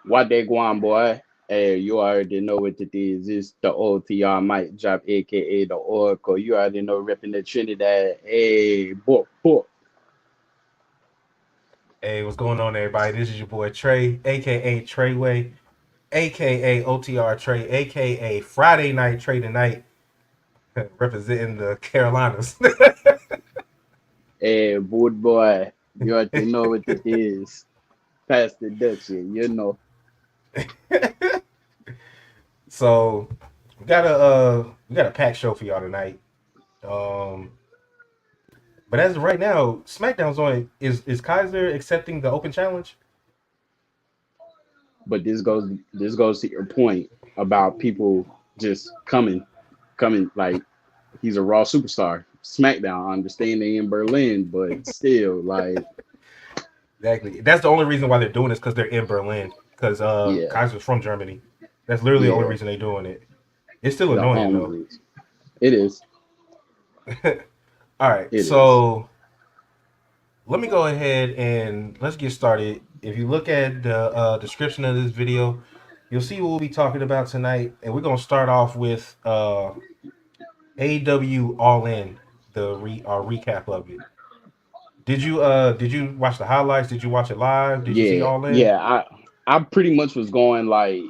What they going, boy? Hey, you already know what it is. It's the OTR mic drop, aka the Oracle. You already know repping the Trinidad. Hey, book, book. Hey, what's going on, everybody? This is your boy Trey, aka Treyway, aka OTR Trey, aka Friday Night Trey tonight, representing the Carolinas. Hey, boot boy. You already know what it is. Pass the Dutchie, you know. So we got a packed show for y'all tonight. Um, but as of right now, SmackDown's on. Is Kaiser accepting the Open Challenge? But this goes to your point about people just coming like he's a raw superstar. SmackDown, I understand they in Berlin, but still, like, Exactly. That's the only reason why they're doing this because they're in Berlin. Because yeah, Kaiser's from Germany. That's literally the only yeah, reason they're doing it. It's still the annoying only though. reason. It is. All right, It is. so let me go ahead and let's get started. If you look at the description of this video, you'll see what we'll be talking about tonight, and we're gonna start off with AEW All In, our recap of it. Did you watch the highlights? Did you watch it live? Did you see Yeah, All In? yeah. I pretty much was going like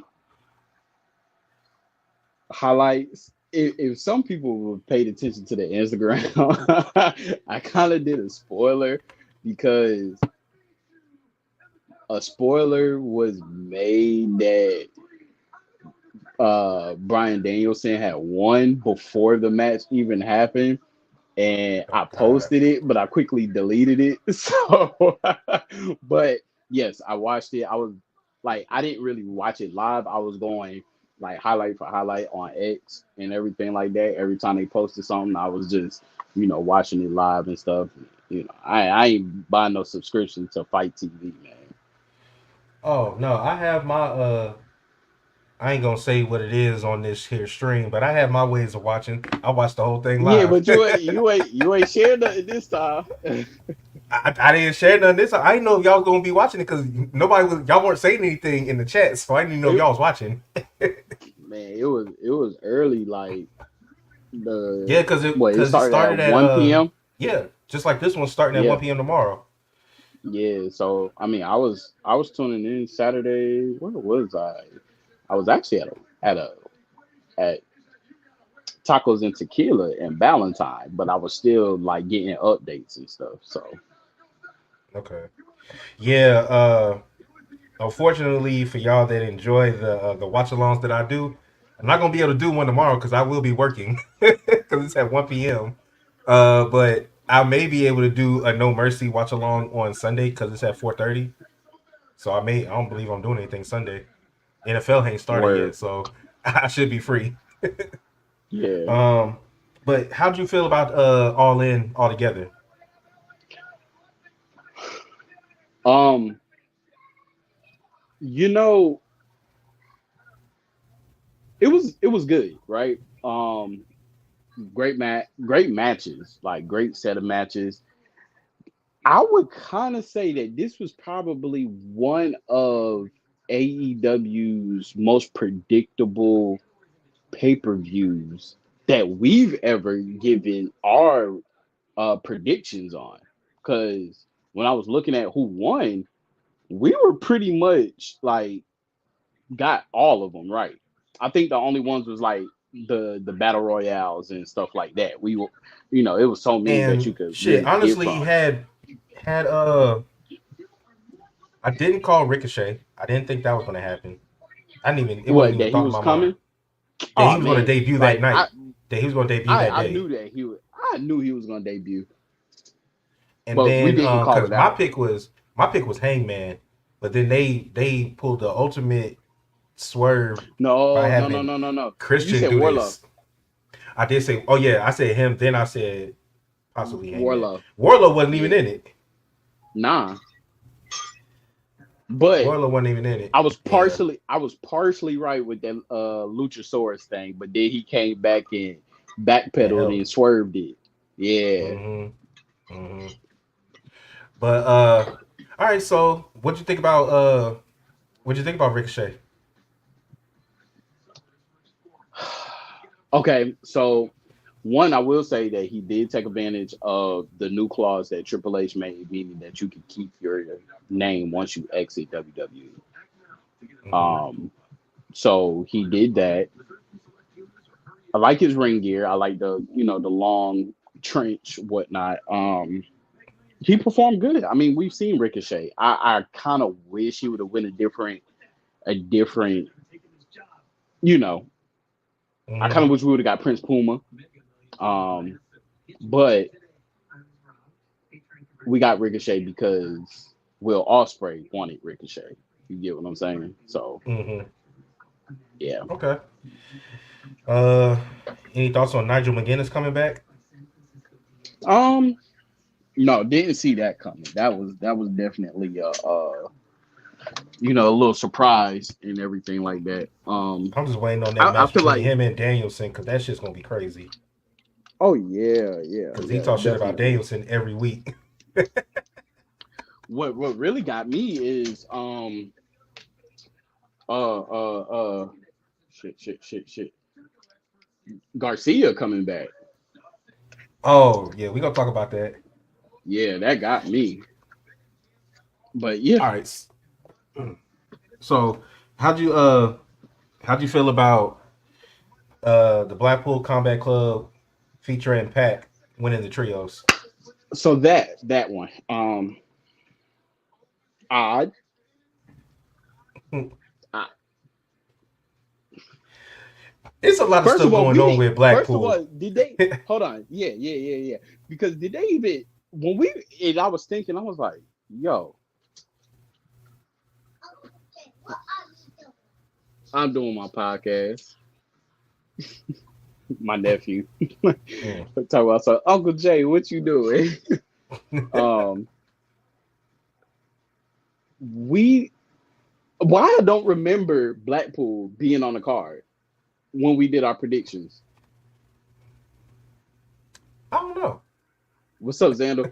highlights. If some people would paid attention to the Instagram, I kind of did a spoiler because a spoiler was made that Brian Danielson had won before the match even happened. And Oh I God. posted it, but I quickly deleted it. So, but yes, I watched it. I was like, I didn't really watch it live. I was going like highlight for highlight on X and everything like that. Every time they posted something, I was just, watching it live and stuff. I ain't buying no subscription to Fight TV, man. Oh no, I have my I ain't gonna say what it is on this here stream, but I have my ways of watching. I watch the whole thing Yeah, live. but you ain't shared nothing this time. I didn't share none of this. I didn't know if y'all was gonna be watching it because y'all weren't saying anything in the chat, so I didn't even know if It, y'all was watching. man, it was early, like Yeah, the it because it started at started at 1 p.m. yeah, just like this one starting at Yeah, 1 p.m. tomorrow. yeah. So I mean, I was tuning in Saturday. Where was I? I was actually at Tacos and Tequila in Ballantyne, but I was still like getting updates and stuff. So Okay. Yeah. Unfortunately for y'all that enjoy the watch alongs that I do, I'm not gonna be able to do one tomorrow because I will be working because it's at 1 p.m. But I may be able to do a No Mercy watch along on Sunday because it's at 4:30. So I don't believe I'm doing anything Sunday. NFL ain't started where yet, so I should be free. yeah, Um, but how do you feel about All In altogether? um, you know, it was good, right? Great matches, like great set of matches. I would kind of say that this was probably one of AEW's most predictable pay-per-views that we've ever given our predictions on. Because when I was looking at who won, we were pretty much like got all of them right. I think the only ones was like the battle royales and stuff like that. We were, it was so many that you And could shit, really pick honestly, from. had I didn't call Ricochet. I didn't think that was gonna happen. I didn't even it wasn't What, even a that he thought in was my mind coming? that he Oh was gonna man, debut that like night. That he was gonna debut that I day. knew that he would. I knew he was gonna debut, And but we then didn't call because it out. my pick was Hangman, but then they pulled the ultimate swerve by No, no, no, having no, no, no. You Christian said do Warlow. this. I did say, oh yeah, I said him. Then I said possibly Hangman. Warlow. Warlow wasn't even Yeah. in it. Nah. But Warlow wasn't even in it. I was Yeah. partially right with that Luchasaurus thing, but then he came back and And backpedaled helped. and swerved it. Yeah. Mm-hmm. Mm-hmm. But all right. So what you think about What'd you think about Ricochet? Okay, so one, I will say that he did take advantage of the new clause that Triple H made, meaning that you can keep your name once you exit WWE. Mm-hmm. So he did that. I like his ring gear. I like the the long trench whatnot. He performed good. I mean, we've seen Ricochet. I kind of wish he would have went a different, you know. I kind Mm-hmm. of wish we would have got Prince Puma. But we got Ricochet because Will Ospreay wanted Ricochet. You get what I'm saying? So Mm-hmm. yeah. Okay. Uh, any thoughts on Nigel McGuinness coming back? Um, no, didn't see that coming. That was definitely a little surprise and everything like that. I'm just waiting on that I match feel between like him and Danielson because that shit's gonna be crazy. oh yeah, Because he talks shit about definitely. Danielson every week. What really got me is uh uh uh shit. Garcia coming back. Oh yeah, we gonna talk about that. Yeah, that got me. But yeah. All right. So how'd you how'd you feel about the Blackpool Combat Club featuring Pac winning the trios? So that one. Odd. I, It's a lot of First stuff of all, going we on did. with First of Blackpool. all, did they hold on? Yeah. Because did they even when we? And I was thinking, I was like, yo, I'm doing my podcast. My nephew Mm. talk about so Uncle Jay, what you doing? um, we why I don't remember Blackpool being on the card when we did our predictions. I don't know. What's up, Xander?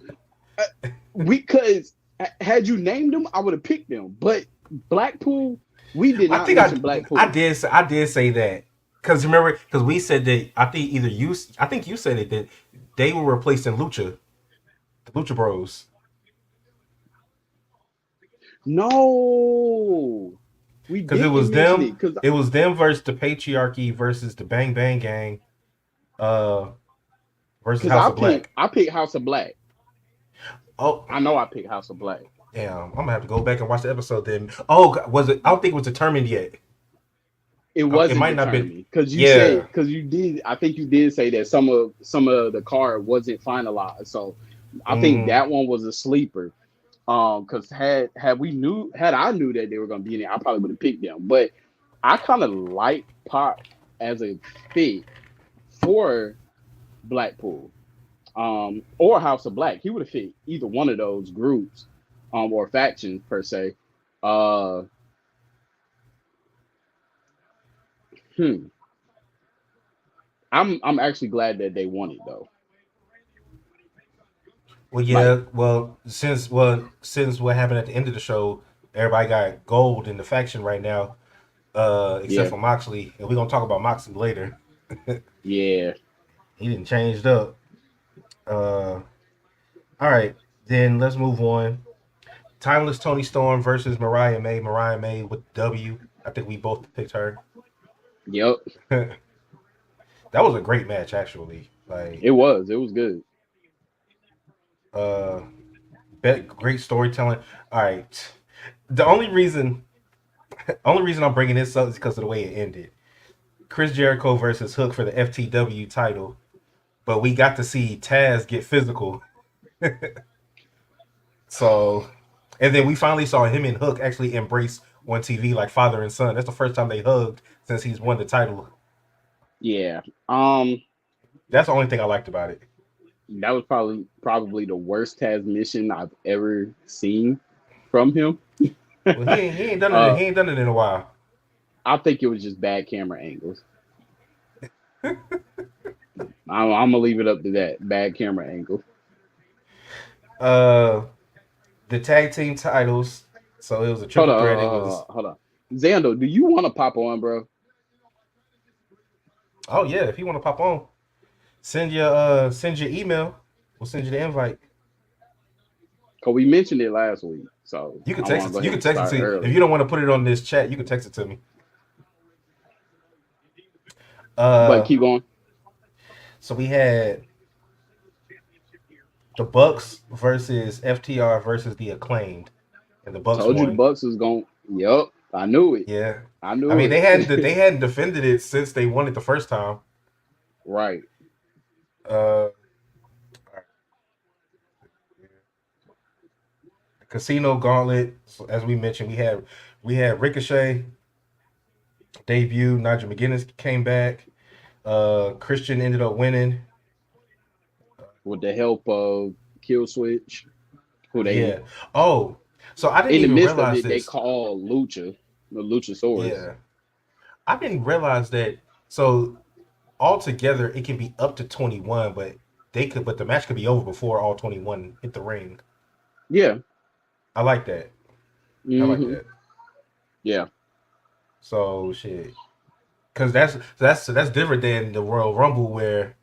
Uh, because had you named them, I would have picked them. But Blackpool, we did I not think mention I Blackpool. did say that because remember because we said that I think you said it that they were replacing the Lucha Bros. No, we Because didn't mention it. Because it was them versus the Patriarchy versus the Bang Bang Gang, uh, versus House I of picked Black. I picked House of Black. Oh, I know I picked House of Black. damn! I'm gonna have to go back and watch the episode then. Oh, was it? I don't think it was determined yet. It It wasn't might not be. determined because you said Yeah. because you did. I think you did say that some of the card wasn't finalized. So I think Mm-hmm. that one was a sleeper. Because had I knew that they were gonna be in it, I probably would have picked them. But I kind of like Pop as a fit for Blackpool, or House of Black. He would have fit either one of those groups, or factions per se. Uh, hmm. I'm actually glad that they won it though. Well, Like, yeah. Since what happened at the end of the show, everybody got gold in the faction right now, except yeah, for Moxley, and we're gonna talk about Moxley later. yeah. He didn't changed up. Uh, all right, then let's move on. Timeless Tony Storm versus Mariah May. Mariah May with W. I think we both picked her. Yep. That was a great match, actually. Like, It was good. uh, great storytelling. All right. The only reason I'm bringing this up is because of the way it ended. Chris Jericho versus Hook for the FTW title, but we got to see Taz get physical. So, and then we finally saw him and Hook actually embrace on TV like father and son. That's the first time they hugged since he's won the title. Yeah. Um, That's the only thing I liked about it. that was probably the worst transmission I've ever seen from him. Well, he ain't done it. uh, He ain't done it in a while. I think it was just bad camera angles. I'm gonna leave it up to that bad camera angle. Uh, the tag team titles. So it was a Hold triple on, threat. It was hold on. Xando, do you want to pop on, bro? Oh yeah, if you want to pop on, send your email. We'll send you the invite. Cause we mentioned it last week, so You can I text want to it. go You ahead can and text it start to if early. you don't want to put it on this chat. You can text it to me. But Uh, keep going. so we had the Bucks versus FTR versus the Acclaimed, and the Bucks Told you the won. Bucks was going. Yup, I knew it. Yeah, I I knew mean they it. hadn't defended it since they won it the first time. Right. Uh, Casino Gauntlet, as we mentioned, we had Ricochet debut. Nigel McGuinness came back. Christian ended up winning. With the help of Kill Switch, who they Yeah. Oh, so I didn't in the even midst of realize it they this. call Lucha, the Luchasaurus. Yeah, I didn't realize that. So altogether, it can be up to 21, but the match could be over before all 21 hit the ring. Yeah. I like that. I like Hmm. that. Yeah. So shit, because that's different than the Royal Rumble where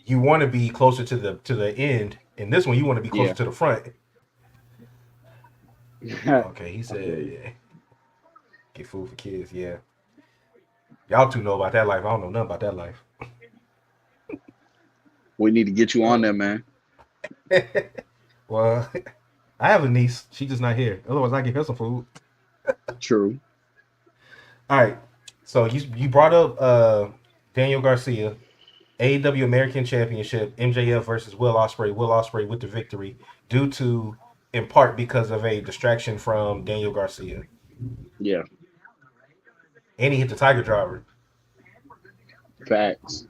you want to be closer to the end. In this one, you want to be closer Yeah. to the front. I Okay, he feel said, you. yeah, get food for kids. Yeah, y'all two know about that life. I don't know nothing about that life. We need to get you on there, man. Well, I have a niece. She's just not here. Otherwise, I get her some food. True. All right. So you brought up Daniel Garcia, AEW American Championship, MJF versus Will Ospreay. Will Ospreay with the victory due to, in part, because of a distraction from Daniel Garcia, Yeah. and he hit the Tiger Driver. Facts.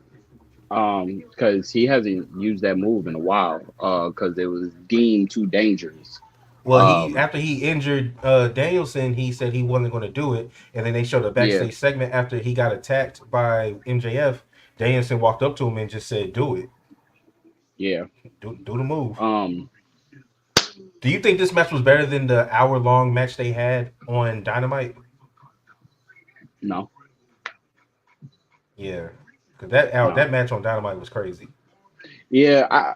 Because he hasn't used that move in a while. Because it was deemed too dangerous. Well, he Um, after he injured Danielson, he said he wasn't going to do it, and then they showed a yeah. backstage segment after he got attacked by MJF. Danielson walked up to him and just said, "Do it, Yeah. do the move." Um, Do you think this match was better than the hour long match they had on Dynamite? no. Yeah, because No. that match on Dynamite was crazy. Yeah.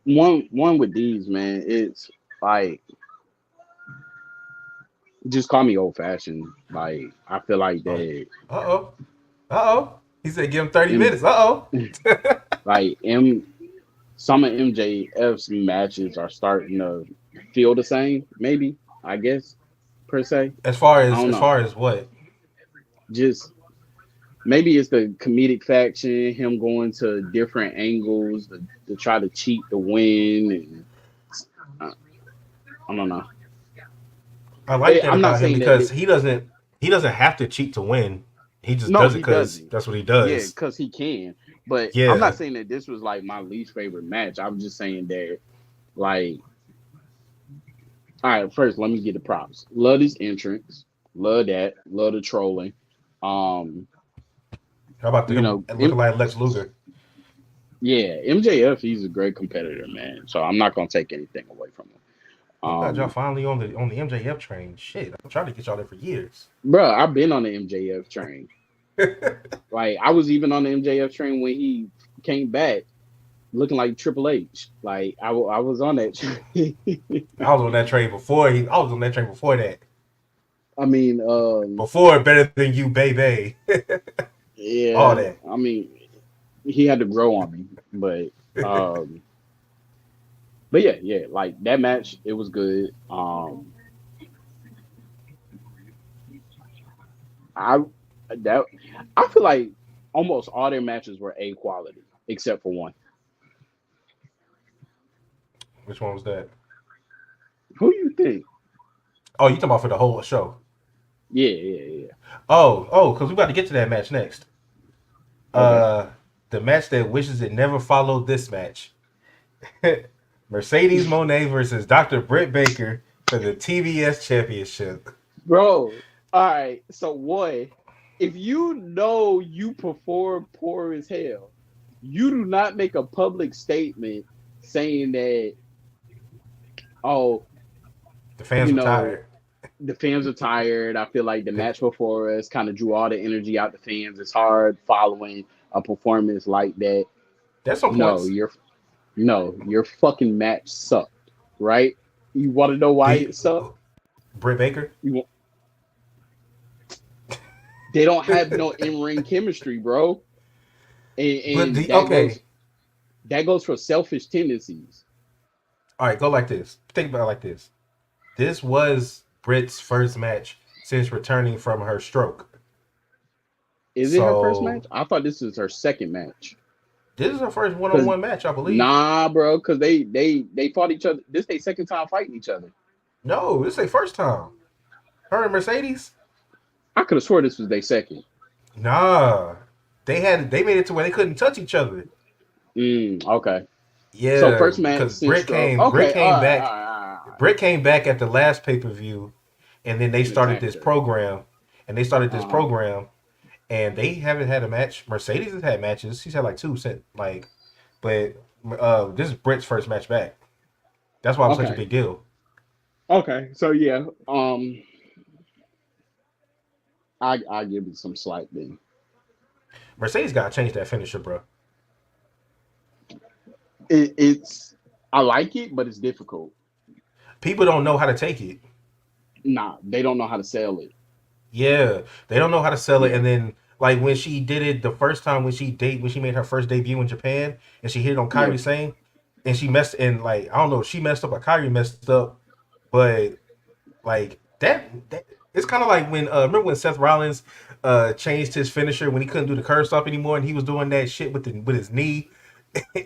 One with these, man. It's like just call me old fashioned. Like I feel like Oh, that. uh oh. He said, "Give him 30 minutes." M, Oh. like M, some of MJF's matches are starting to feel the same. Maybe I guess per se. I don't As know. far as what? Just maybe it's the comedic faction, him going to different angles to try to cheat the win, and uh, I don't know. I like that I'm not about him saying that. because he doesn't have to cheat to win. He just No, does it he because doesn't. that's what he Yeah, does. because he can. But I'm not Yeah. saying that this was like my least favorite match. I'm just saying that, like, all right, first let me get the props. Love his entrance. Love that. Love the trolling. Um, How about you him know, looking like Lex Luger? yeah, MJF, he's a great competitor, man. So I'm not gonna take anything away from him. I'm glad y'all Um, finally on the MJF train. Shit, I'm trying to get y'all there for years. bro, I've been on the MJF train. Like I was even on the MJF train when he came back looking like Triple H. Like I was on that train. I was on that train before he. I was on that train before that. I mean, Before better than you, baby. All yeah. that. I mean, he had to grow on me, um, but yeah, yeah. Like that match, it was good. I that I feel like almost all their matches were A quality except for one. Which one was that? Who you think? Oh, you talking about for the whole show? Yeah, yeah, yeah. Because we about to get to that match next. Okay. Uh, the match that wishes it never followed this match. Mercedes Monet versus Dr. Britt Baker for the TBS Championship. Bro, all right. So one, if you know you perform poor as hell, you do not make a public statement saying that, oh, The fans you were know, tired. the fans are tired. I feel like the match before us kind of drew all the energy out the fans. It's hard following a performance like that. That's some No, points. your fucking match sucked, right? You want to know Do why you, it sucked? Britt Baker? You want, they don't have no in-ring chemistry, bro. And Okay. that goes for selfish tendencies. All right, go like this. Think about it like this. This was Britt's first match since returning from her stroke. Is it her first So match? I thought this was her second match. this is her first Cause one-on-one match, I believe. nah, bro, because they fought each other. This their second time fighting each other. No, this is their first time. Her and Mercedes? I could have swore this was their second. Nah. They made it to where they couldn't touch each other. Okay. So Yeah, first match because since stroke. Okay, all right, all right, all right. Britt came back at the last pay-per-view, and then they And started attacked this her. program. Uh-huh. And they haven't had a match. Mercedes has had matches. She's had like two since but this is Britt's first match back. That's why it was such a Okay. big deal. Okay. So yeah, I give it some slack then. Mercedes gotta change that finisher, bro. It's I like it, but it's difficult. People don't know how to take it. Nah, they don't know how to sell it. Yeah, they don't know how to sell it. Yeah. And then like when she did it the first time when she made her first debut in Japan and she hit it on Yeah. Kairi Sane and she messed and like I don't know if she messed up or Kairi messed up, but like that it's kind of like when remember when Seth Rollins changed his finisher when he couldn't do the curve stop anymore and he was doing that shit with his knee.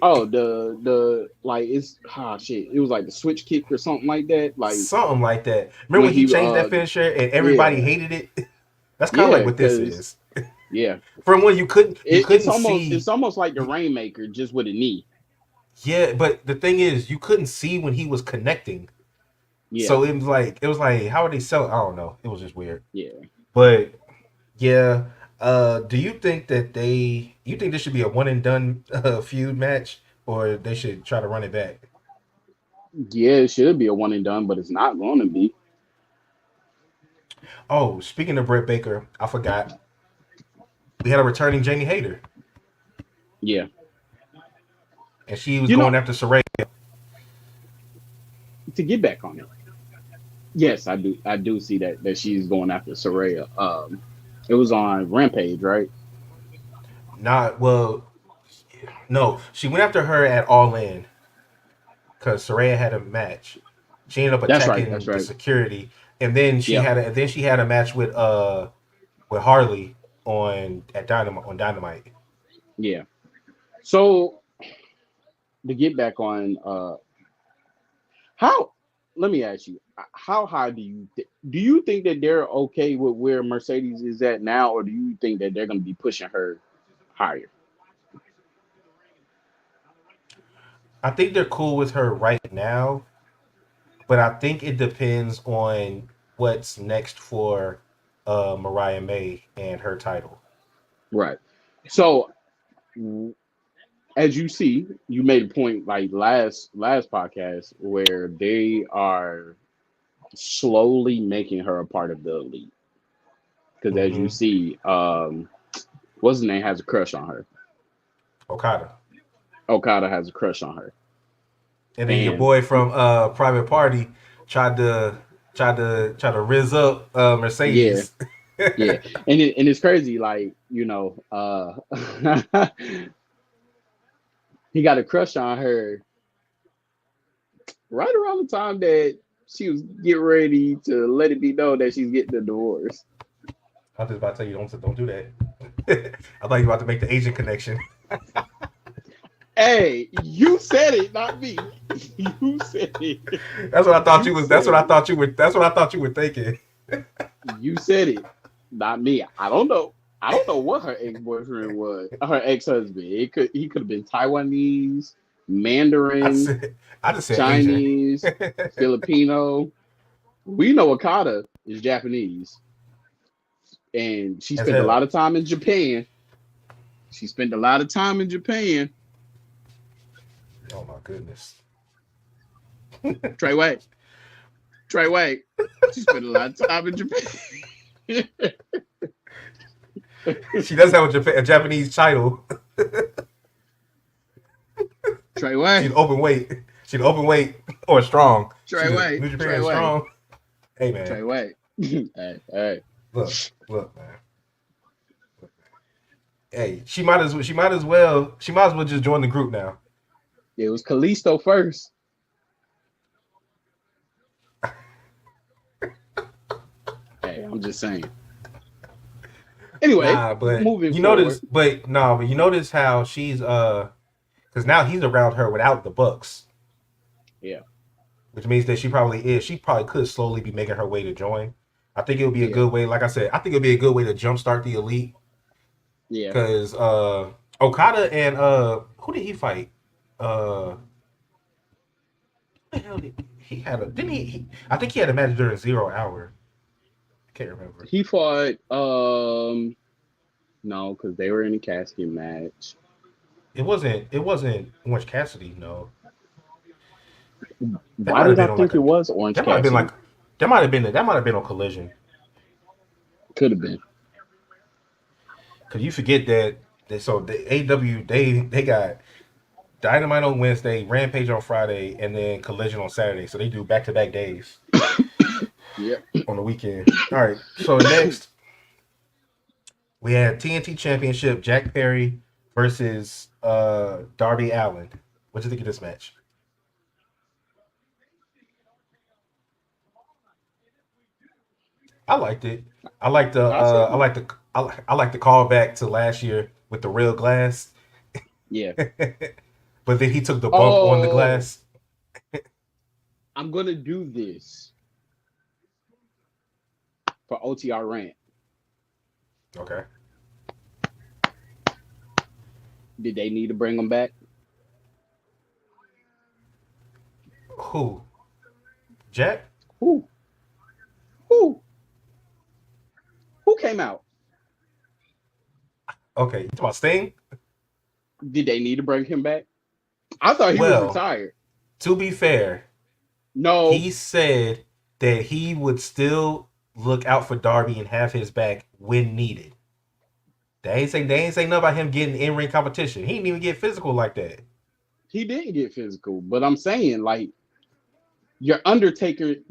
Oh, the like it's shit. It was like the switch kick or something like that. Like Something like that. Remember when when he he changed that finisher and everybody yeah, hated it? That's kind of like yeah, what this because is. yeah. From when you It's couldn't almost see. like the Rainmaker just with a knee. Yeah, but the thing is, you couldn't see when he was connecting. Yeah, So it was like how are they sell? I don't know. It was just weird. yeah. But yeah, do you think that you think this should be a one and done feud match, or they should try to run it back? Yeah, it should be a one and done, but it's not going to be. Oh, speaking of Britt Baker, I forgot we had a returning Jamie Hayter, Yeah, and she was you going know, after Saraya. to get back on it. Yes, I do. I do see that she's going after Saraya. It was on Rampage, right? Not well, no, she went after her at All In because Saraya had a match. She ended up That's right. That's attacking the right. security, and then Yep. she had a match with Harley on Dynamite. Yeah. So to get back on, how? Let me ask you, how high do you think that they're okay with where Mercedes is at now, or do you think that they're going to be pushing her higher? I think they're cool with her right now, but I think it depends on what's next for Mariah May and her title. Right. So as you see, you made a point like last podcast where they are slowly making her a part of the elite. Because as you Hmm. see, what's his name has a crush on her. Okada. Okada has a crush on her, And then your and boy from Private Party tried to riz up yeah, Mercedes. yeah, and it's crazy. Like he got a crush on her right around the time that she was getting ready to let it be known that she's getting a divorce. I was just about to tell you don't do that. I thought you were about to make the Asian connection. Hey, you said it, not me. You said it. That's what I thought you You was. That's what said I it. thought you were. That's what I thought you were thinking. You said it, not me. I don't know. I don't know what her ex boyfriend was. Her ex husband. He could have been Taiwanese, I Mandarin, said. I just said Asian. Chinese, Filipino. We know Okada is Japanese, and she As spent a lot hell. of time in Japan. She spent a lot of time in Japan. Oh my goodness. Treyway. Trey White. She spent a lot of time in Japan. She does have a Japanese title. Trey White. She's open weight. She's open weight or strong. Trey White. New Japan Trey is White. strong. Hey man. Trey White. Hey. Look, man. Hey, she might as well just join the group now. It was Kalisto first. Hey, I'm just saying. Anyway, but moving you forward. but you notice how she's because now he's around her without the Bucks. Yeah. Which means that she probably could slowly be making her way to join. I think it would be a good way, like I said, I think it would be a good way to jumpstart the Elite. Yeah. Because Okada and who did he fight? What the hell did he had a didn't he I think he had a match during 0 Hour. I can't remember. He fought no, because they were in a casket match. It wasn't Orange Cassidy, no. Why did I think it was Orange Cassidy? That might have been on Collision. Could have been. Because you forget that so the AEW they got Dynamite on Wednesday, Rampage on Friday, and then Collision on Saturday. So they do back-to-back days. Yep. On the weekend. All right. So next we had TNT Championship, Jack Perry versus Darby Allin. What do you think of this match? I liked it. I like the callback to last year with the real glass. Yeah. But then he took the bump on the glass. I'm gonna do this for OTR rant. Okay. Did they need to bring him back? Who? Jack? Who came out? Okay, you talking about Sting? Did they need to bring him back? I thought he was retired. To be fair, no. He said that he would still look out for Darby and have his back when needed. They ain't say nothing about him getting in-ring competition. He didn't even get physical like that. He didn't get physical, but I'm saying, like, you're undertakering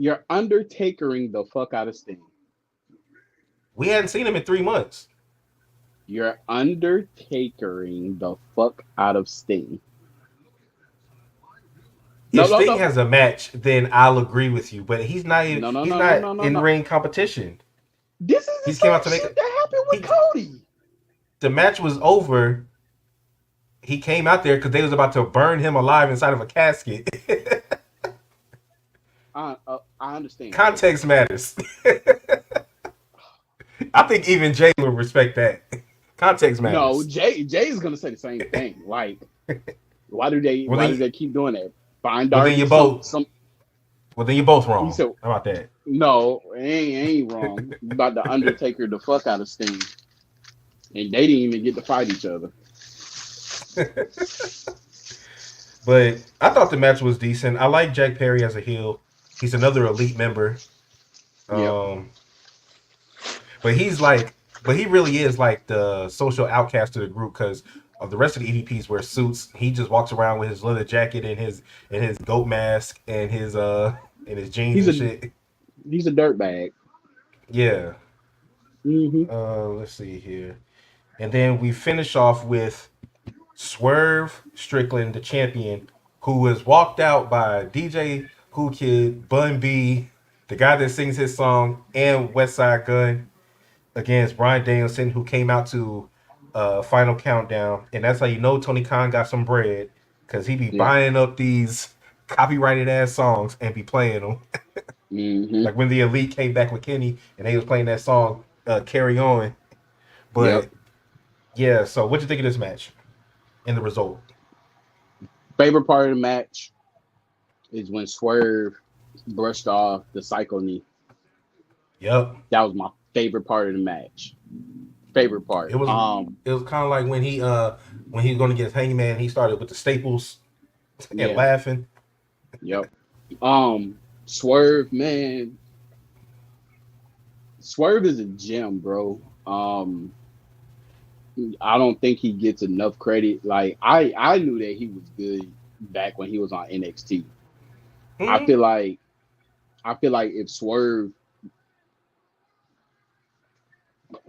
the fuck out of Sting. We hadn't seen him in 3 months. You're undertakering the fuck out of Sting. If Sting has a match, then I'll agree with you. But he's not even in ring competition. This is the same shit that happened with Cody. The match was over. He came out there because they was about to burn him alive inside of a casket. I understand. Context matters. I think even Jay would respect that. Context matters. No, Jay's gonna say the same thing. Like, why do they keep doing that? Find Darby. Well, then you're both wrong. How about that? No, ain't wrong. About the Undertaker the fuck out of Sting, and they didn't even get to fight each other. But I thought the match was decent. I like Jack Perry as a heel. He's another Elite member. But he really is like the social outcast of the group because of the rest of the EVPs wear suits. He just walks around with his leather jacket and his goat mask and his jeans and shit. He's a dirtbag. Yeah. Mm-hmm. Let's see here. And then we finish off with Swerve Strickland, the champion, who was walked out by DJ Cool Kid, Bun B, the guy that sings his song, and West Side Gun against Bryan Danielson, who came out to Final Countdown. And that's how you know Tony Khan got some bread, because he be buying up these copyrighted ass songs and be playing them. Like when the Elite came back with Kenny and they was playing that song, Carry On. But yeah, so what you think of this match and the result? Favorite part of the match is when Swerve brushed off the Psycho knee. Yep. That was my favorite part of the match. Favorite part. It was kind of like when he was going to get Hangman, he started with the staples and laughing. Yep. Swerve, man. Swerve is a gem, bro. I don't think he gets enough credit. Like I knew that he was good back when he was on NXT. I Mm-hmm. feel like if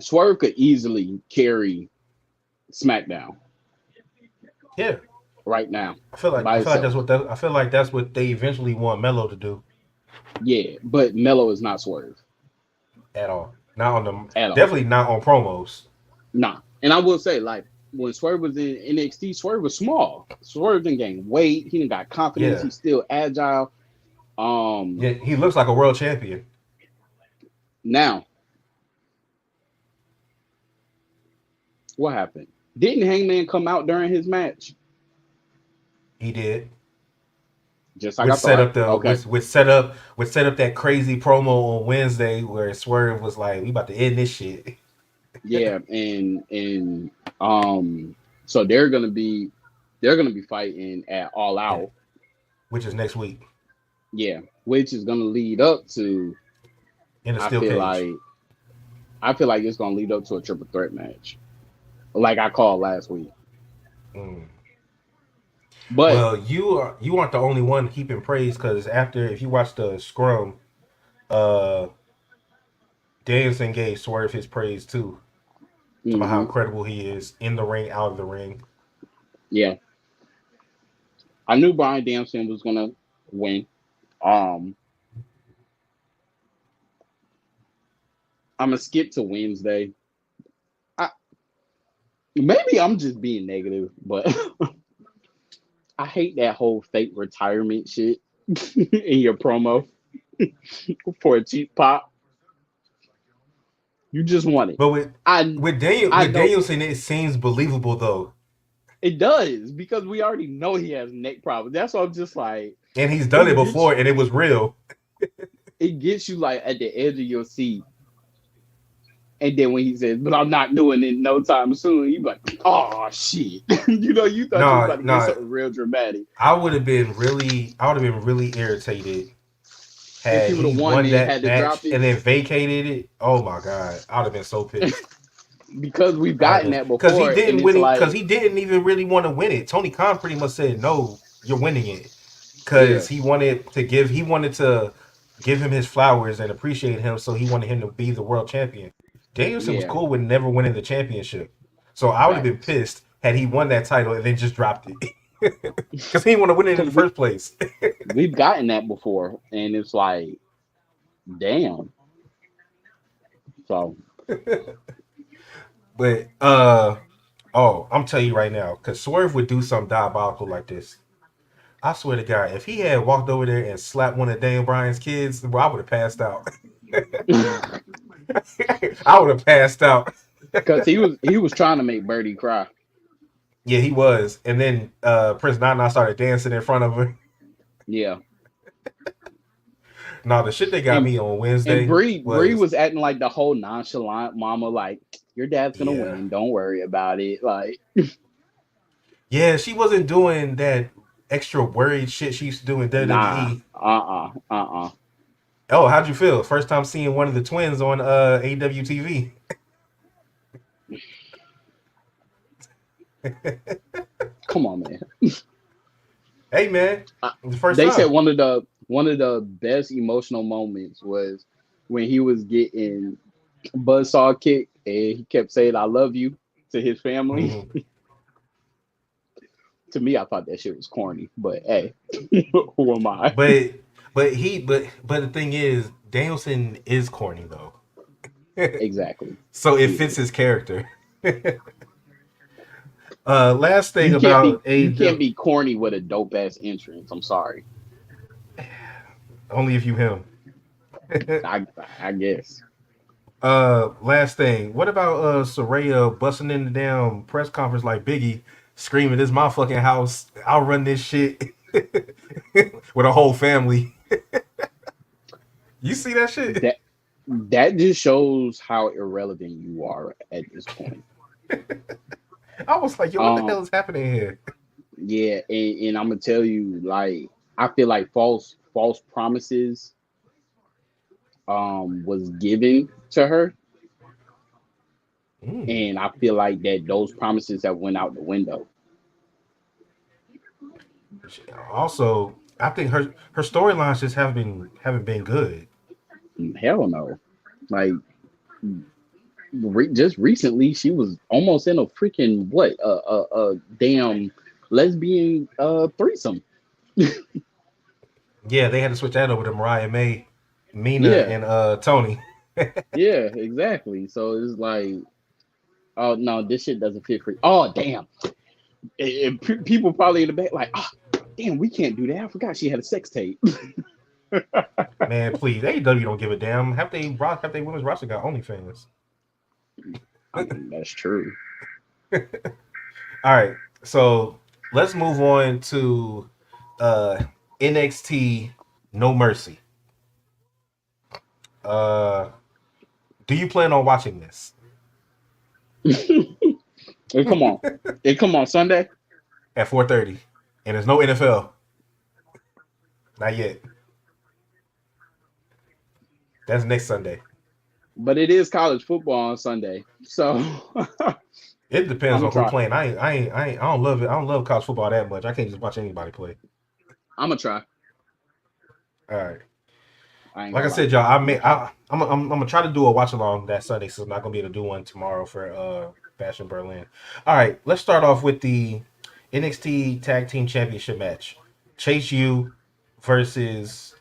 Swerve could easily carry SmackDown Yeah, right now I by feel like that's itself. what I feel like that's what they eventually want Melo to do Yeah, but Melo is not Swerve at all. Not on the at all. definitely not on promos. Nah. And I will say, like, when Swerve was in NXT, Swerve was small. Swerve didn't gain weight. He didn't got confidence. Yeah, He's still agile. Um, yeah, he looks like a world champion. Now, what happened? Didn't Hangman come out during his match? He did. Just like I thought. Okay. Which set up that crazy promo on Wednesday where Swerve was like, "We about to end this shit." Yeah, and so they're gonna be fighting at All Yeah, Out. which is next week Yeah, which is gonna lead up to. in a I steel feel cage. like I feel like it's gonna lead up to a triple threat match, like I called last week. Mm. But Well, you aren't the only one keeping praise because after if you watch the scrum, uh, Danielson gave Swerve his praise too, about how mhm, incredible he is in the ring, out of the ring. yeah, I knew Bryan Danielson was gonna win. Um, I'm gonna skip to Wednesday. I, Maybe I'm just being negative, but I hate that whole fake retirement shit in your promo for a cheap pop. You just want it. But I I with know Danielson, it seems believable though, it does because we already know he has neck problems. That's why I'm just like and he's done it it gets before, and it was real. it gets you like at the edge of your seat. And then when he says, "But I'm not doing it no time soon," you be like, "Oh shit!" You thought you was No, about to get no, something real dramatic. I would have been really irritated If he had would have he won won and that had to drop match it, and then vacated it. Oh my god, I would have been so pissed. because we've I'd have gotten been that before, and it's because like, he didn't even really want to win it. Tony Khan pretty much said, "No, you're winning it," yeah, because he wanted to give him his flowers and appreciate him, so he wanted him to be the world champion. Danielson was yeah, cool with never winning the championship, so I would have been facts. pissed had he won that title and then just dropped it because he didn't want to win it in Because the first place. we've gotten that before, and it's like, damn. So But oh, I'm telling you right now, because Swerve would do something diabolical like this. I swear to God, if he had walked over there and slapped one of Daniel Bryan's kids, well, I would have passed out. I would have passed out. because he was trying to make Birdie cry. Yeah, he was. And then Prince Nana started dancing in front of her. Yeah, Now, the shit they got and me on and Wednesday Bree was, was acting like the whole nonchalant mama, like your dad's gonna yeah. win. Don't worry about it. Like, Yeah, she wasn't doing that extra worried shit she used to do in nah, WWE. uh. Oh, how'd you feel? First time seeing one of the twins on AEW TV. Come on, man. Hey, man, the first They said time. one of the best emotional moments was when he was getting buzzsaw kicked and he kept saying "I love you" to his family. Mhm. To me, I thought that shit was corny, but hey, who am I? But but the thing is, Danielson is corny though, Exactly. so it He fits is. his character. Last thing You can't be about you can't AEW, be corny with a dope ass entrance. I'm sorry. only if you him. I I guess. Last thing, what about Soraya busting in the damn press conference like Biggie, screaming, "This is my fucking house. I'll run this shit." With a whole family. You see that shit? That that just shows how irrelevant you are at this point. I was like, yo, what the hell Um, is happening here? yeah, and I'm gonna tell you, like, I feel like false promises was given to her, and I feel like that those promises have went out the window. Also, I think her storylines just haven't been good. Hell no. Like just recently she was almost in a freaking what damn lesbian threesome. Yeah, they had to switch that over to Mariah May, Mina, Yeah, and Tony. yeah, exactly. So it's like, oh no, this shit doesn't fit for. Oh damn, people probably in the back like, ah, damn, we can't do that. I forgot she had a sex tape. Man, please, AEW don't give a damn. Half they women's roster got OnlyFans. I mean, that's true. All right, so let's move on to NXT No Mercy. Do you plan on watching this? Hey, come on, hey, come on, Sunday At 4:30, and there's no NFL. Not yet. That's next Sunday. but it is college football on Sunday, so It depends I'm on who try. playing. I don't love it. I don't love college football that much. I can't just watch anybody play. I'm gonna try. All right. I ain't Like I gonna lie. said, y'all, I'm gonna try to do a watch along that Sunday, so I'm not gonna be able to do one tomorrow for Bash in Berlin. All right, let's start off with the NXT Tag Team Championship match. Chase U versus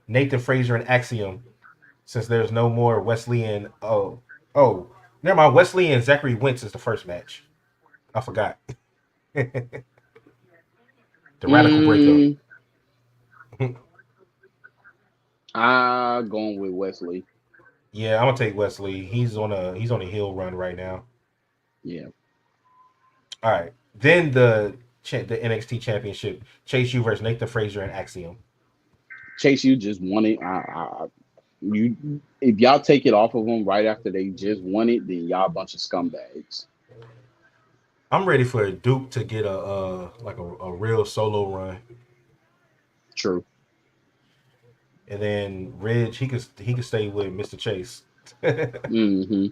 Nathan Frazier and Axiom. Since there's no more Wesley and never mind. Wesley and Zachary Wentz is the first match. I forgot. The radical breakup. Going with Wesley. Yeah, I'm gonna take Wesley. He's on a heel run right now. Yeah. All right. Then the NXT Championship, Chase U versus Nathan Frazier and Axiom. Chase, you just won it. You if y'all take it off of them right after they just won it, then y'all a bunch of scumbags. I'm ready for Duke to get a real solo run, True. and then Ridge he could stay with Mr. Chase. Mm-hmm.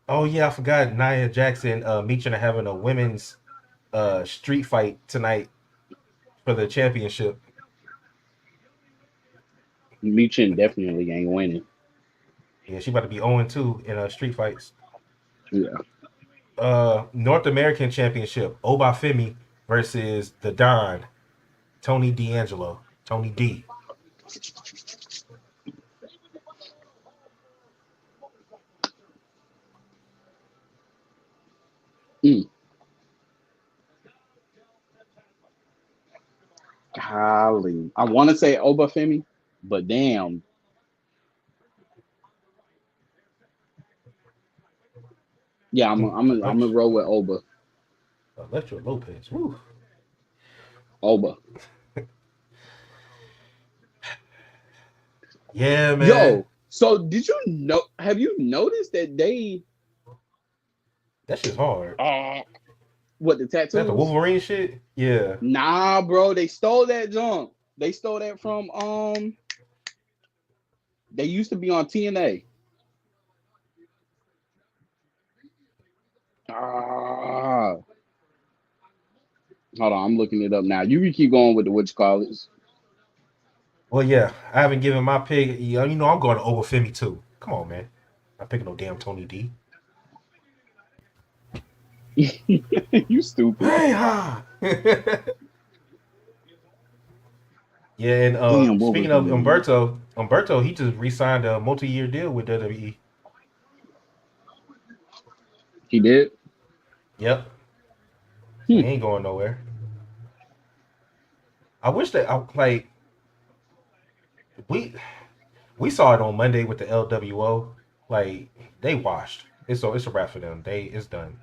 Oh yeah, I forgot Nia Jackson, Meechin are having a women's street fight tonight for the championship. Meechin definitely ain't winning. Yeah, she about to be 0-2 in street fights. Yeah. North American Championship, Obafemi versus the Don, Tony D'Angelo, Tony D. Mm. Golly. I want to say Obafemi, but damn. Yeah, I'm gonna roll with Electro Lopez. Woo. Oba. Yeah, man. Yo, so did you know? Have you noticed that That shit's hard. What the Is that tattoos? the Wolverine shit? Yeah. Nah, bro, they stole that junk. They stole that from They used to be on TNA. Ah, hold on, I'm looking it up now. You can keep going with the what you call it. Well, yeah. I haven't given my pick. You know, I'm going to Obafemi too. Come on, man. I'm picking no damn Tony D. You stupid. Hey ha. Yeah, and Damn, what speaking was of the name? Umberto, he just re-signed a multi-year deal with WWE. He did. Yep. So he ain't going nowhere. I wish that like we saw it on Monday with the LWO. Like they washed. It's a wrap for them. It's done.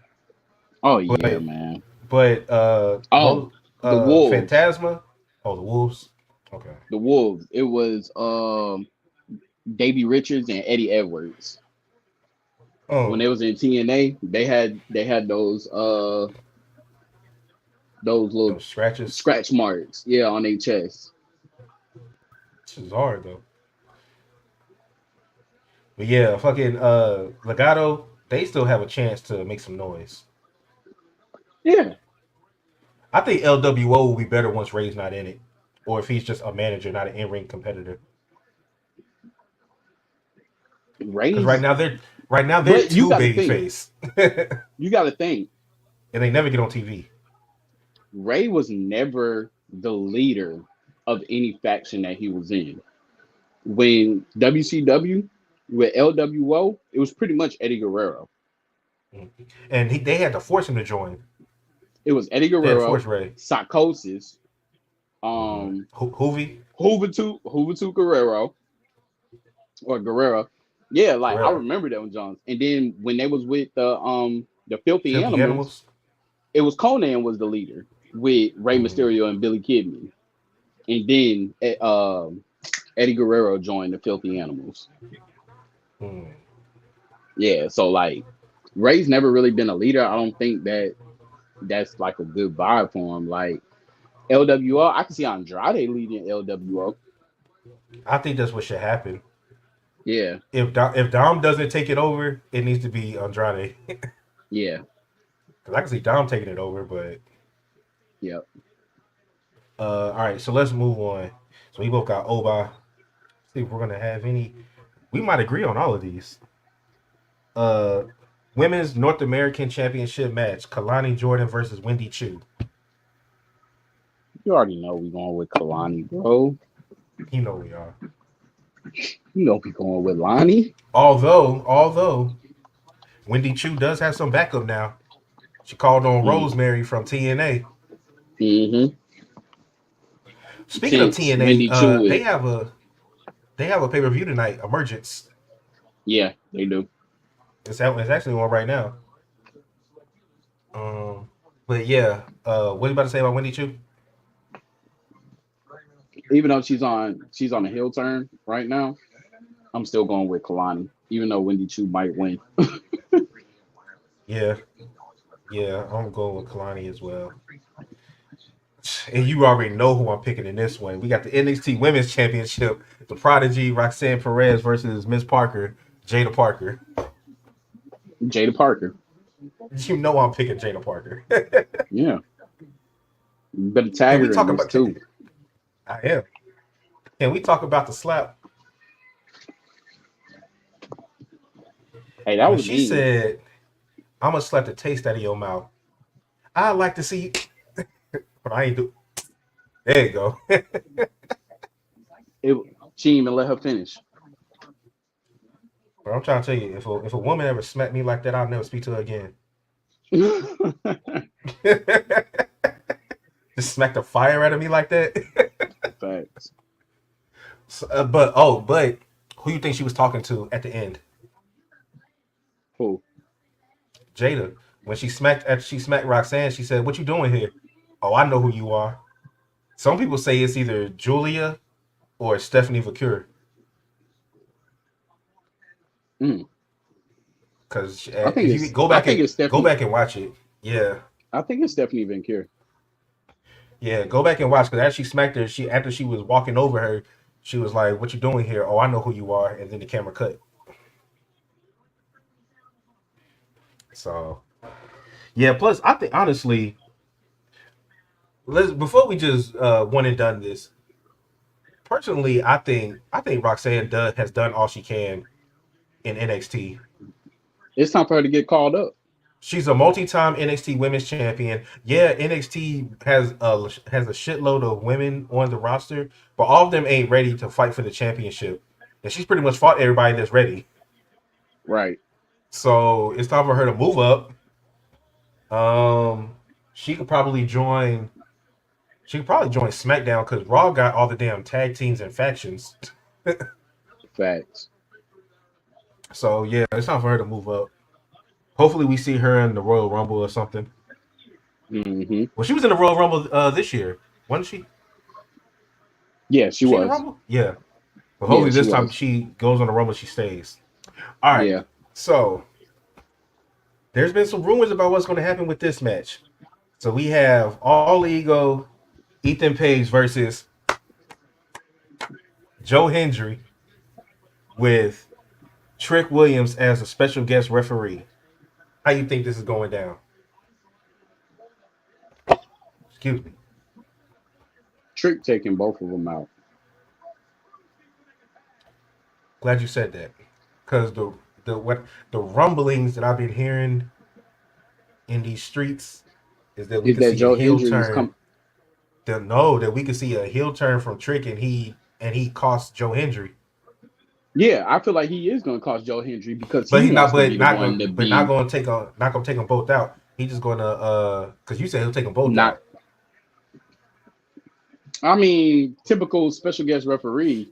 Oh yeah, But man. but Oh, the Wolves. Phantasma. Oh, the Wolves. Okay. The Wolves. It was Davey Richards and Eddie Edwards. When Oh, they was in TNA, they had those those little Those scratches. scratch marks, yeah, on their chest. This is hard though. But yeah, fucking Legato, they still have a chance to make some noise. Yeah, I think LWO will be better once Ray's not in it, or if he's just a manager, not an in-ring competitor. Because Ray's, right now they're but you too got to think. babyface, You got to think. and they never get on TV. Ray was never the leader of any faction that he was in. When WCW with LWO, it was pretty much Eddie Guerrero. And they had to force him to join. It was Eddie They had to Guerrero, force Ray. Psychosis, Hoovy, Juventud Guerrero, or Guerrero. Yeah, like I Guerrero. remember that one, Johns. And then when they was with the Filthy Filthy Animals, it was Conan was the leader with Rey Mysterio and Billy Kidman. And then Eddie Guerrero joined the Filthy Animals. Yeah, so like Ray's never really been a leader. I don't think that's like a good vibe for him. Like LWO, I can see Andrade leading LWO. I think that's what should happen. Yeah. If Dom doesn't take it over, it needs to be Andrade. Yeah. Because I can see Dom taking it over, but Yep. all right, so let's move on. So we both got Oba. See if we're gonna have any. We might agree on all of these. Women's North American Championship match: Kalani Jordan versus Wendy Chu. You already know we're going with Kalani, bro. You know we are. You know we're going with Lonnie. Although Wendy Chu does have some backup now. She called on Rosemary from TNA. Mm-hmm. Speaking of TNA, they have a pay-per-view tonight, Emergence. Yeah, they do. It's actually on right now. But yeah, what are you about to say about Wendy Chu? Even though she's on a heel turn right now, I'm still going with Kalani, even though Wendy Chu might win. Yeah, I'm going with Kalani as well. And you already know who I'm picking in this one. We got the NXT Women's Championship, the Prodigy Roxanne Perez versus Miss Parker, Jada Parker. Jada Parker. You know I'm picking Jada Parker. Yeah. You better tag her in this too. I am. Can we talk about the slap? Hey, that was she said, "I'm gonna slap the taste out of your mouth." I like to see, but I ain't do. There you go. She didn't even let her finish. But I'm trying to tell you, if a woman ever smacked me like that, I'll never speak to her again. Just smack the fire out of me like that. Facts. So, but who you think she was talking to at the end? Who? Jada. When she smacked Roxanne, she said, "What you doing here?" "Oh, I know who you are." Some people say it's either Julia or Stephanie Vacure. Because if you go back and watch it, yeah. I think it's Stephanie Vacure. Yeah, go back and watch, because as she smacked her, after she was walking over her, she was like, "What you doing here?" "Oh, I know who you are," and then the camera cut. So, yeah. Plus, I think honestly, before we just one and done this. Personally, I think Roxanne has done all she can in NXT. It's time for her to get called up. She's a multi-time NXT Women's Champion. Yeah, NXT has a shitload of women on the roster, but all of them ain't ready to fight for the championship. And she's pretty much fought everybody that's ready. Right. So it's time for her to move up. She could probably join SmackDown, because Raw got all the damn tag teams and factions. Facts. So yeah, it's time for her to move up. Hopefully we see her in the Royal Rumble or something. Mm-hmm. Well, she was in the Royal Rumble this year, wasn't she? Yeah, she was. In the Rumble? Yeah. But hopefully this time she goes on the Rumble, she stays. All right. Yeah. So there's been some rumors about what's going to happen with this match. So we have All Ego, Ethan Page versus Joe Hendry with Trick Williams as a special guest referee. How you think this is going down? Excuse me. Trick taking both of them out. Glad you said that, because the rumblings that I've been hearing in these streets is that we Is could that see a Joe heel Hendry is turn. That we could see a heel turn from Trick, and he cost Joe Hendry. Yeah, I feel like he is going to cost Joe Hendry because But he he's not. wants to be the one to Not be going to take them both out. He's just going to because you said he'll take them both not. out. I mean, typical special guest referee.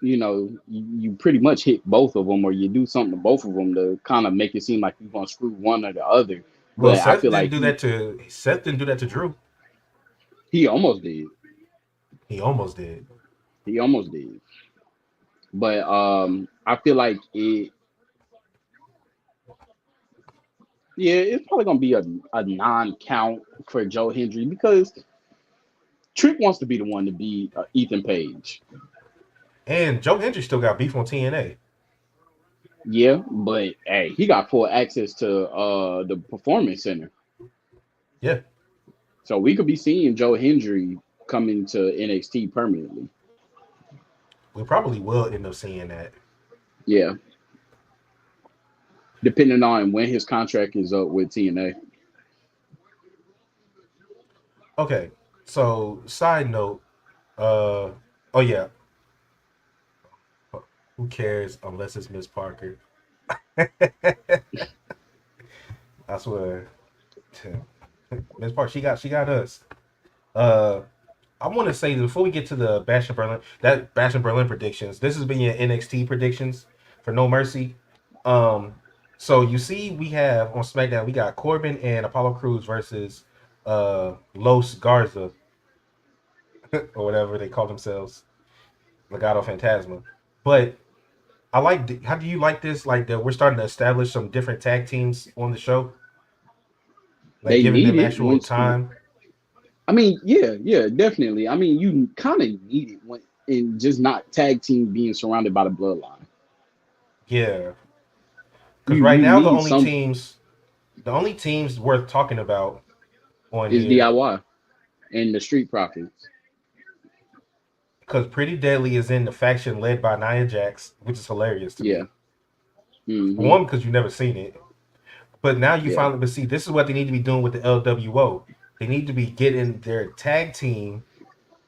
You pretty much hit both of them, or you do something to both of them to kind of make it seem like you're going to screw one or the other. Well, But I feel like Seth didn't do that to Drew. he almost did. He almost did. He almost did. But I feel like it. Yeah, it's probably gonna be a non-count for Joe Hendry because Trick wants to be the one to be Ethan Page. And Joe Hendry still got beef on TNA. Yeah, but hey, he got full access to the performance center. Yeah. So we could be seeing Joe Hendry coming to NXT permanently. We probably will end up seeing that. Yeah. Depending on when his contract is up with TNA. Okay. So side note, oh yeah. Who cares unless it's Miss Parker? I swear. Miss Parker, she got us. Uh I want to say before we get to the Bash in Berlin predictions, this has been your NXT predictions for No Mercy. Um, so you see, we have on SmackDown, we got Corbin and Apollo Crews versus Los Garza or whatever they call themselves, Legado Fantasma. But how do you like this? Like that we're starting to establish some different tag teams on the show, like They giving need them it actual once. time. I mean, yeah, definitely. I mean, you kind of need it when in just not tag team being surrounded by the bloodline. Yeah, because right You now need some the only teams worth talking about on is here DIY and the Street Profits. because Pretty Deadly is in the faction led by Nia Jax, which is hilarious to Yeah. me. For Hmm. one, because you've never seen it, but now you Yeah. finally but see this is what they need to be doing with the LWO. They need to be getting their tag team,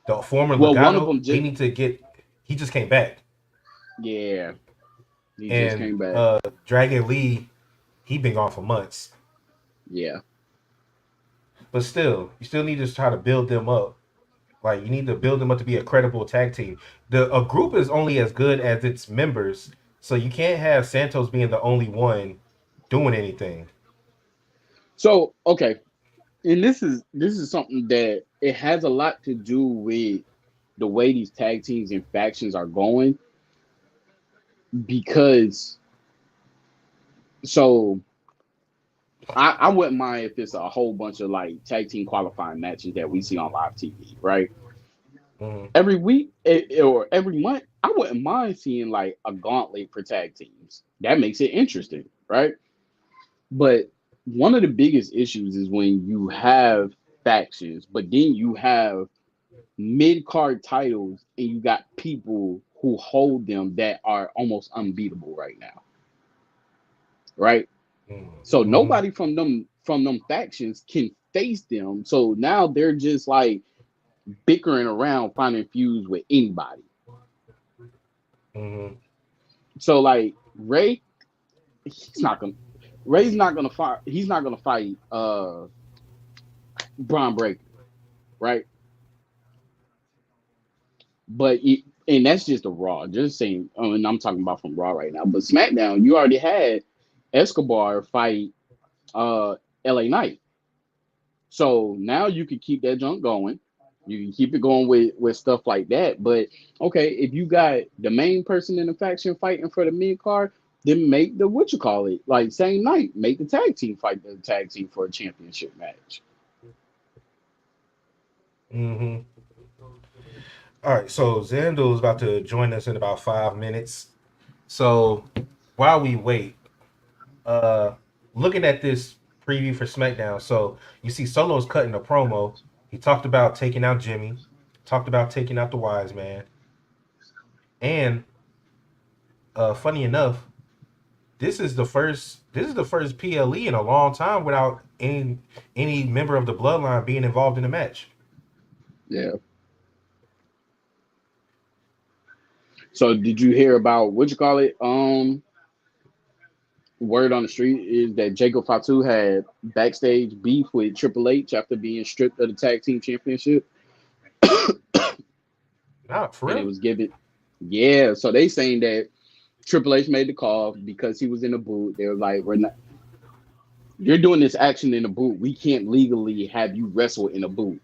the former Well, one of Legado. them They just need to get. He just came back, yeah, he just and came back. Dragon Lee, he been gone for months. Yeah. But still, you still need to try to build them up. Like you need to build them up to be a credible tag team. A group is only as good as its members, so you can't have Santos being the only one doing anything. So okay, and this is something that it has a lot to do with the way these tag teams and factions are going because so I wouldn't mind if it's a whole bunch of like tag team qualifying matches that we see on live TV, right? Mm-hmm. Every week or every month, I wouldn't mind seeing like a gauntlet for tag teams. That makes it interesting, right? But one of the biggest issues is when you have factions, but then you have mid card titles and you got people who hold them that are almost unbeatable right now, right? So Mm-hmm. nobody from them factions can face them. So now they're just like bickering around finding feuds with anybody. Mm-hmm. So like he's not gonna Ray's not gonna fight. He's not gonna fight Braun Breaker, right? And that's just a Raw. Just saying, and I'm talking about from Raw right now. But SmackDown, you already had Escobar fight uh LA Knight. So now you can keep that junk going. You can keep it going with stuff like that. But okay, if you got the main person in the faction fighting for the mid card, then make the like same night, make the tag team fight the tag team for a championship match. Mm-hmm. All right, so Xandil is about to join us in about 5 minutes. So while we wait, uh, looking at this preview for SmackDown, so you see Solo's cutting a promo. He talked about taking out Jimmy, talked about taking out the Wise Man, and funny enough, this is the first PLE in a long time without any member of the bloodline being involved in the match. Yeah. So did you hear about what you call it? Word on the street is that Jacob Fatu had backstage beef with Triple H after being stripped of the tag team championship, Nah, for and it real. was given. Yeah, so they saying that Triple H made the call because he was in the booth. They were like, "We're not. You're doing this action in the booth. We can't legally have you wrestle in a booth,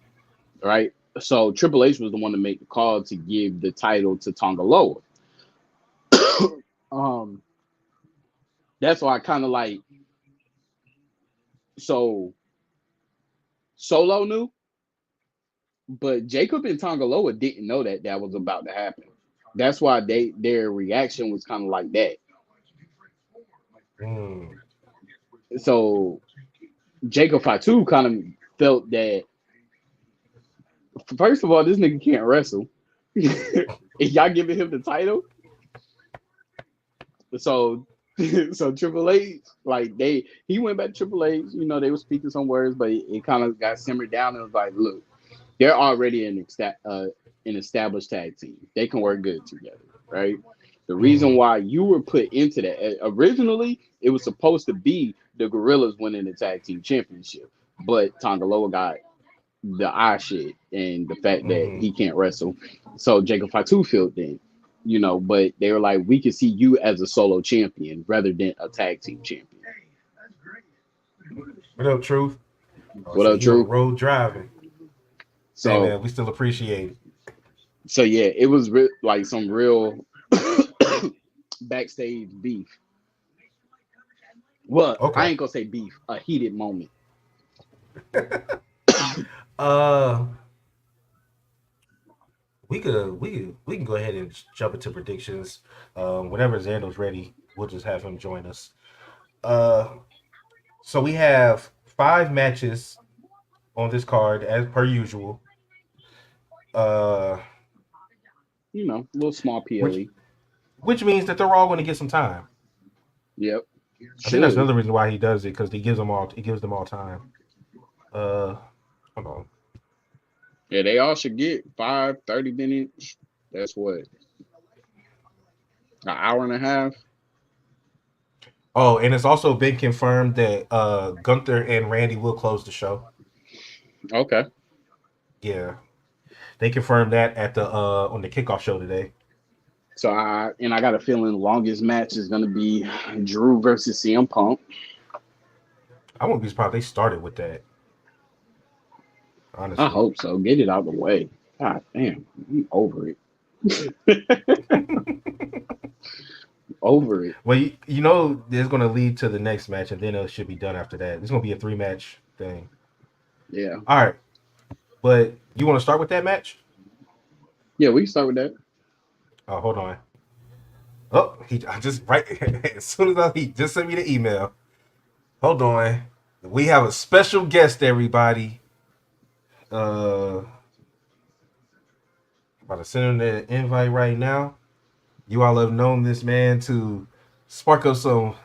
right?" So Triple H was the one to make the call to give the title to Tonga Loa. um, that's why I kind of like. So Solo knew, but Jacob and Tonga Loa didn't know that that was about to happen. That's why their reaction was kind of like that. Mm. So Jacob Fatu kind of felt that first of all, this nigga can't wrestle. If y'all giving him the title, so so Triple H, like he went back to Triple H. You know, they were speaking some words, but it kind of got simmered down and was like, look, they're already an established tag team. They can work good together, right? The reason Mm-hmm. why you were put into that originally, it was supposed to be the Gorillas winning the tag team championship, but Tonga Loa got the eye shit and the fact that Mm-hmm. he can't wrestle. So Jacob Fatu filled in, but they were like, we can see you as a solo champion rather than a tag team champion. What up, Truth? Oh, What see, up, he on the True? road driving. Hey, So, man, we still appreciate it. so yeah, it was like some real backstage beef. Well, I Okay. ain't gonna say beef, a heated moment. Uh, we can go ahead and jump into predictions. Whenever Xando's ready, we'll just have him join us. Uh, so we have 5 matches on this card as per usual. Uh, A little small which PLE. which means that they're all going to get some time. Yep, I think that's should. another reason why he does it because he gives them all time. Uh, hold on. Yeah, they all should get 30 minutes. That's what, an hour and a half. Oh, and it's also been confirmed that Gunther and Randy will close the show. Okay. Yeah, they confirmed that at the on the kickoff show today. So I got a feeling the longest match is gonna be Drew versus CM Punk. I won't be surprised if they started with that. I Honestly, hope so. Get it out of the way. God damn, I'm over it. Over it. well, you know, it's going to lead to the next match, and then it should be done after that. It's going to be a 3 match thing. Yeah. All right, but you want to start with that match? Yeah, we can start with that. Oh, hold on. Oh, I just right as soon as he just sent me the email. Hold on. We have a special guest, everybody. About to send him the invite right now. You all have known this man to spark up some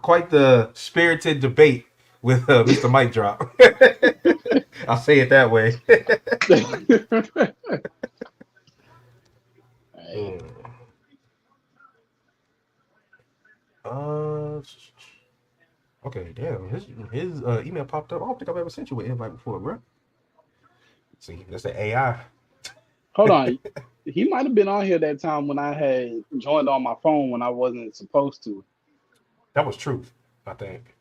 quite the spirited debate with Mr. Mike Drop. I'll say it that way. Hey, Mm. Uh, okay, damn. His email popped up. I don't think I've ever sent you an invite before, bro. See, that's the AI. hold on. He might have been on here that time when I had joined on my phone when I wasn't supposed to. That was truth, I think.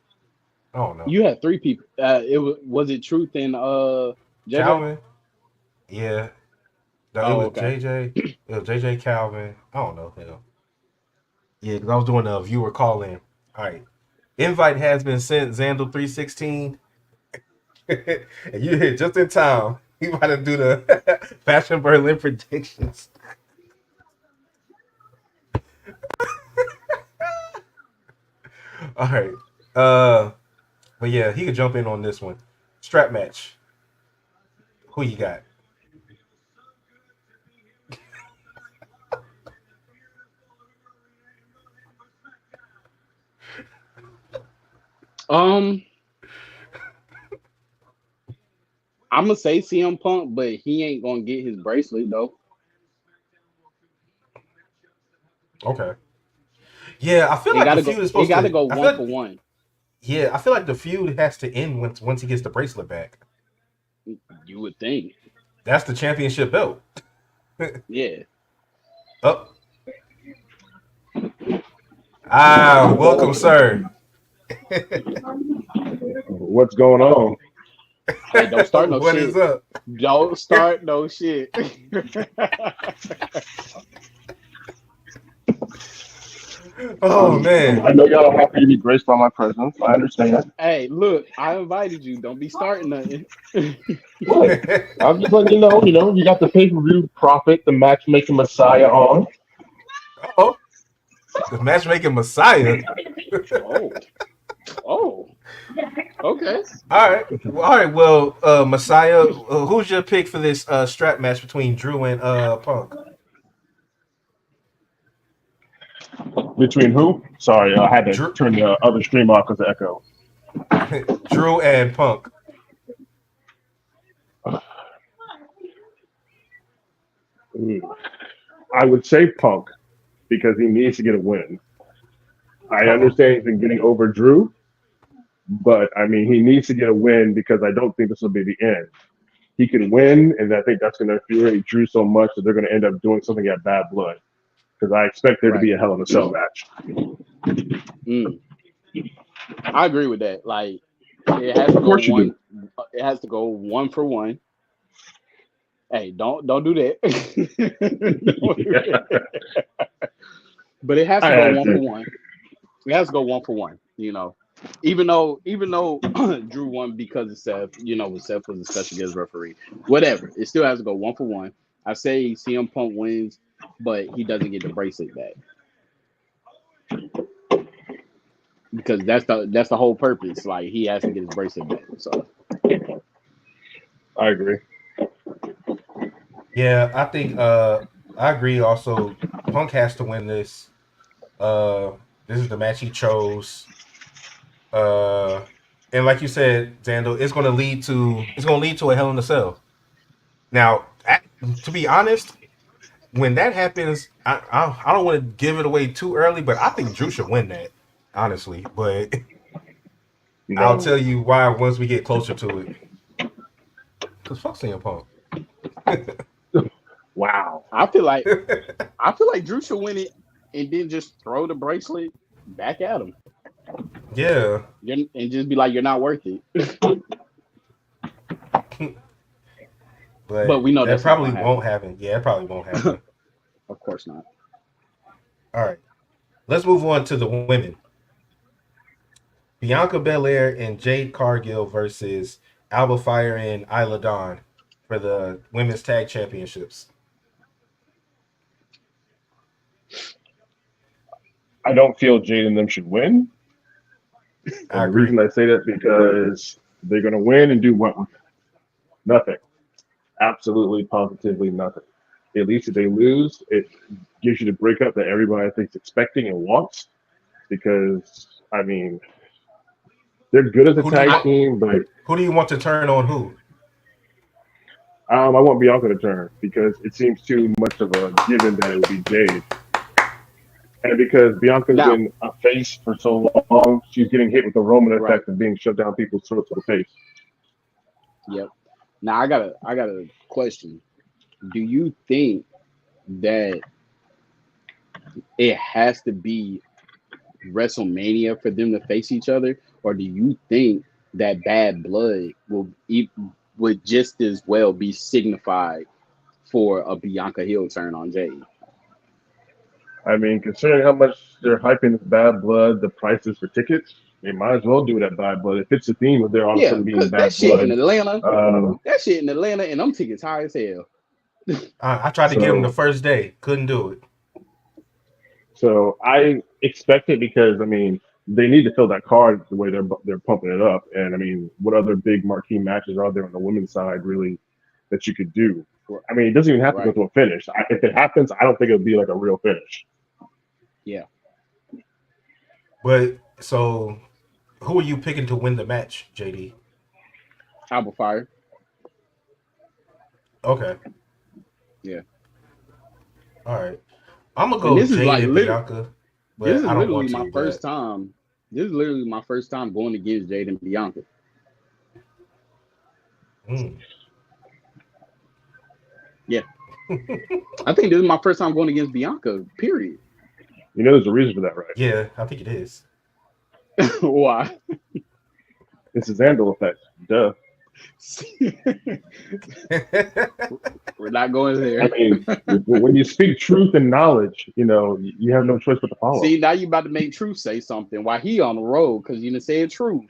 I don't know. You had three people. It was it Truth and JJ? Calvin, yeah. No, it Oh, was okay. JJ. It was JJ Calvin. I don't know him. Yeah, because I was doing a viewer call in. All right. Invite has been sent, Xandal 316. And you hit just in time. We about to do the Fashion Berlin predictions. All right. But yeah, he could jump in on this one. Strap match. Who you got? I'm gonna say CM Punk, but he ain't gonna get his bracelet though. Okay. Yeah, I feel It like the gotta go. feud is It supposed gotta to. go I one feel. for one. Yeah, I feel like the feud has to end once he gets the bracelet back. You would think. That's the championship belt. Yeah. Oh, welcome, sir. What's going on? Hey, don't start no What is shit. up? Don't start no shit. Oh man. I know y'all are happy to be graced by my presence. I understand. Hey, look, I invited you. Don't be starting nothing. Look, I'm just letting you know. You got the pay-per-view prophet, the matchmaking messiah on. Oh, the matchmaking messiah. Oh, oh, okay. All right. Well, Messiah, who's your pick for this strap match between Drew and Punk? Between who? Sorry, I had to Drew, turn the other stream off because of echo. Drew and Punk. I would say Punk because he needs to get a win. I understand he's been getting over Drew, but I mean he needs to get a win because I don't think this will be the end. He can win, and I think that's going to infuriate Drew so much that they're going to end up doing something at Bad Blood. Because I expect there to be a Hell in a Cell match. Mm. I agree with that. Like, it has to Of course go one. you do. It has to go one for one. Hey, don't do that. But it has to go one for one. It has to go one for one. Even though Drew won because of Seth, Seth was a special guest referee. Whatever, it still has to go one for one. I say CM Punk wins, but he doesn't get the bracelet back because that's the whole purpose. Like, he has to get his bracelet back. So I agree. Yeah, I think I agree. Also, Punk has to win this. This is the match he chose. And like you said, Zando, it's going to lead to a Hell in a Cell. Now, to be honest, when that happens, I don't want to give it away too early, but I think Drew should win that, honestly. But No. I'll tell you why once we get closer to it. Because fuck CM Punk. Wow. I feel like Drew should win it and then just throw the bracelet back at him. Yeah. And just be like, you're not worth it. But we know that that's probably not won't happen. Yeah, it probably won't happen. Of course not. All right. Let's move on to the women. Bianca Belair and Jade Cargill versus Alba Fire and Isla Dawn for the women's tag championships. I don't feel Jade and them should win. I And the agree. reason I say that because they're going to win and do what with it? Nothing. Absolutely, positively nothing. At least if they lose, it gives you the breakup that everybody I think is expecting and wants. Because, I mean, they're good as a tag team, but who do you want to turn on who? I want Bianca to turn because it seems too much of a given that it would be Jade. And because Bianca's been a face for so long, she's getting hit with the Roman effect of being shoved down people's throats with a face. Yep. Now I got a question. Do you think that it has to be WrestleMania for them to face each other, or do you think that Bad Blood would just as well be signified for a Bianca heel turn on Jade? I mean, considering how much they're hyping Bad Blood, the prices for tickets, They might as well do that bad blood. If it's a theme of they're all of a Yeah, sudden being cause that bad shit in blood. Atlanta, Um, and them tickets high as hell. I tried to get him the so first day, couldn't do it. so I expect it because I mean they need to fill that card the way they're pumping it up. And I mean, what other big marquee matches are there on the women's side really that you could do? I mean, it doesn't even have to go Right. to a finish. If it happens, I don't think it'll be like a real finish. Yeah. But so, who are you picking to win the match, JD? Alba Fire. Okay, Yeah. all right. I'm gonna And go this is Jade like and Bianca, this but is I don't literally want my to. first But time. This is literally my first time going against Jade and Bianca. mm. Yeah. I think this is my first time going against Bianca, period. You know, there's a reason for that, right? Yeah, I think it is. Why? It's a Xandal effect. Duh. We're not going I there. mean, when you speak truth and knowledge, you know, you have no choice but to follow. See, now you about to make Truth say something while he on the road because you done said truth.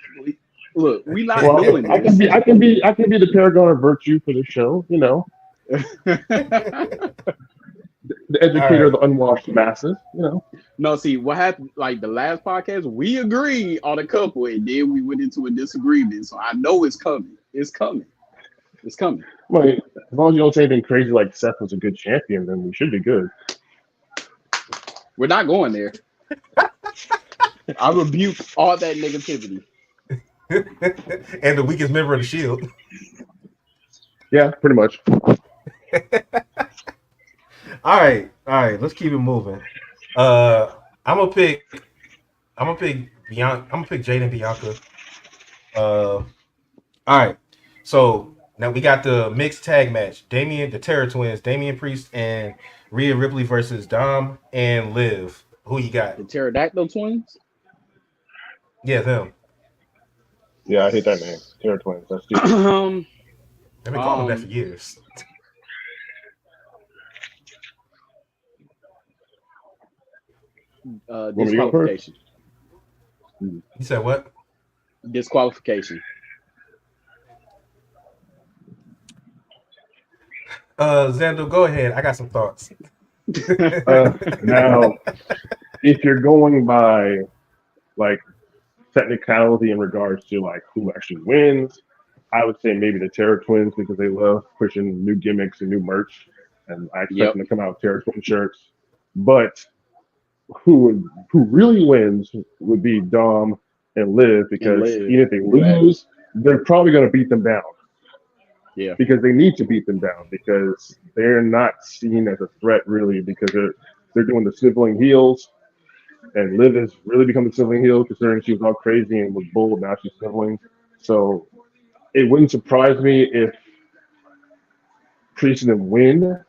Look, we not Well, doing I can this. be the paragon of virtue for the show. You know, the All educator of right. the unwashed masses. You know, No, see what happened. Like the last podcast, we agreed on a couple, and then we went into a disagreement. So I know it's coming. It's coming. It's coming. well, as long as you don't say anything crazy like Seth was a good champion, then we should be good. We're not going there. I rebuke all that negativity. And the weakest member of the Shield. Yeah, pretty much. All right. Let's keep it moving. I'm gonna pick Bianca. I'm gonna pick Jade and Bianca. All right. So now we got the mixed tag match: the Terror Twins, Damian Priest and Rhea Ripley versus Dom and Liv. Who you got? The pterodactyl twins. Yeah, them. Yeah, I hate that name. Terror Twins. That's stupid. They've been calling them that for years. Want me to go first? Disqualification. You said what? Disqualification. Xander, go ahead. I got some thoughts. Now, if you're going by like technicality in regards to like who actually wins, I would say maybe the Terror Twins because they love pushing new gimmicks and new merch, and I expect Yep. them to come out with Terror Twin shirts. But who really wins would be Dom and Liv because Liv. even if they lose, they're probably going to beat them down. Yeah. Because they need to beat them down because they're not seen as a threat really because they're doing the sibling heels, and Liv has really become the sibling heel considering she was all crazy and was bold. Now she's sibling, so it wouldn't surprise me if Priest and them win,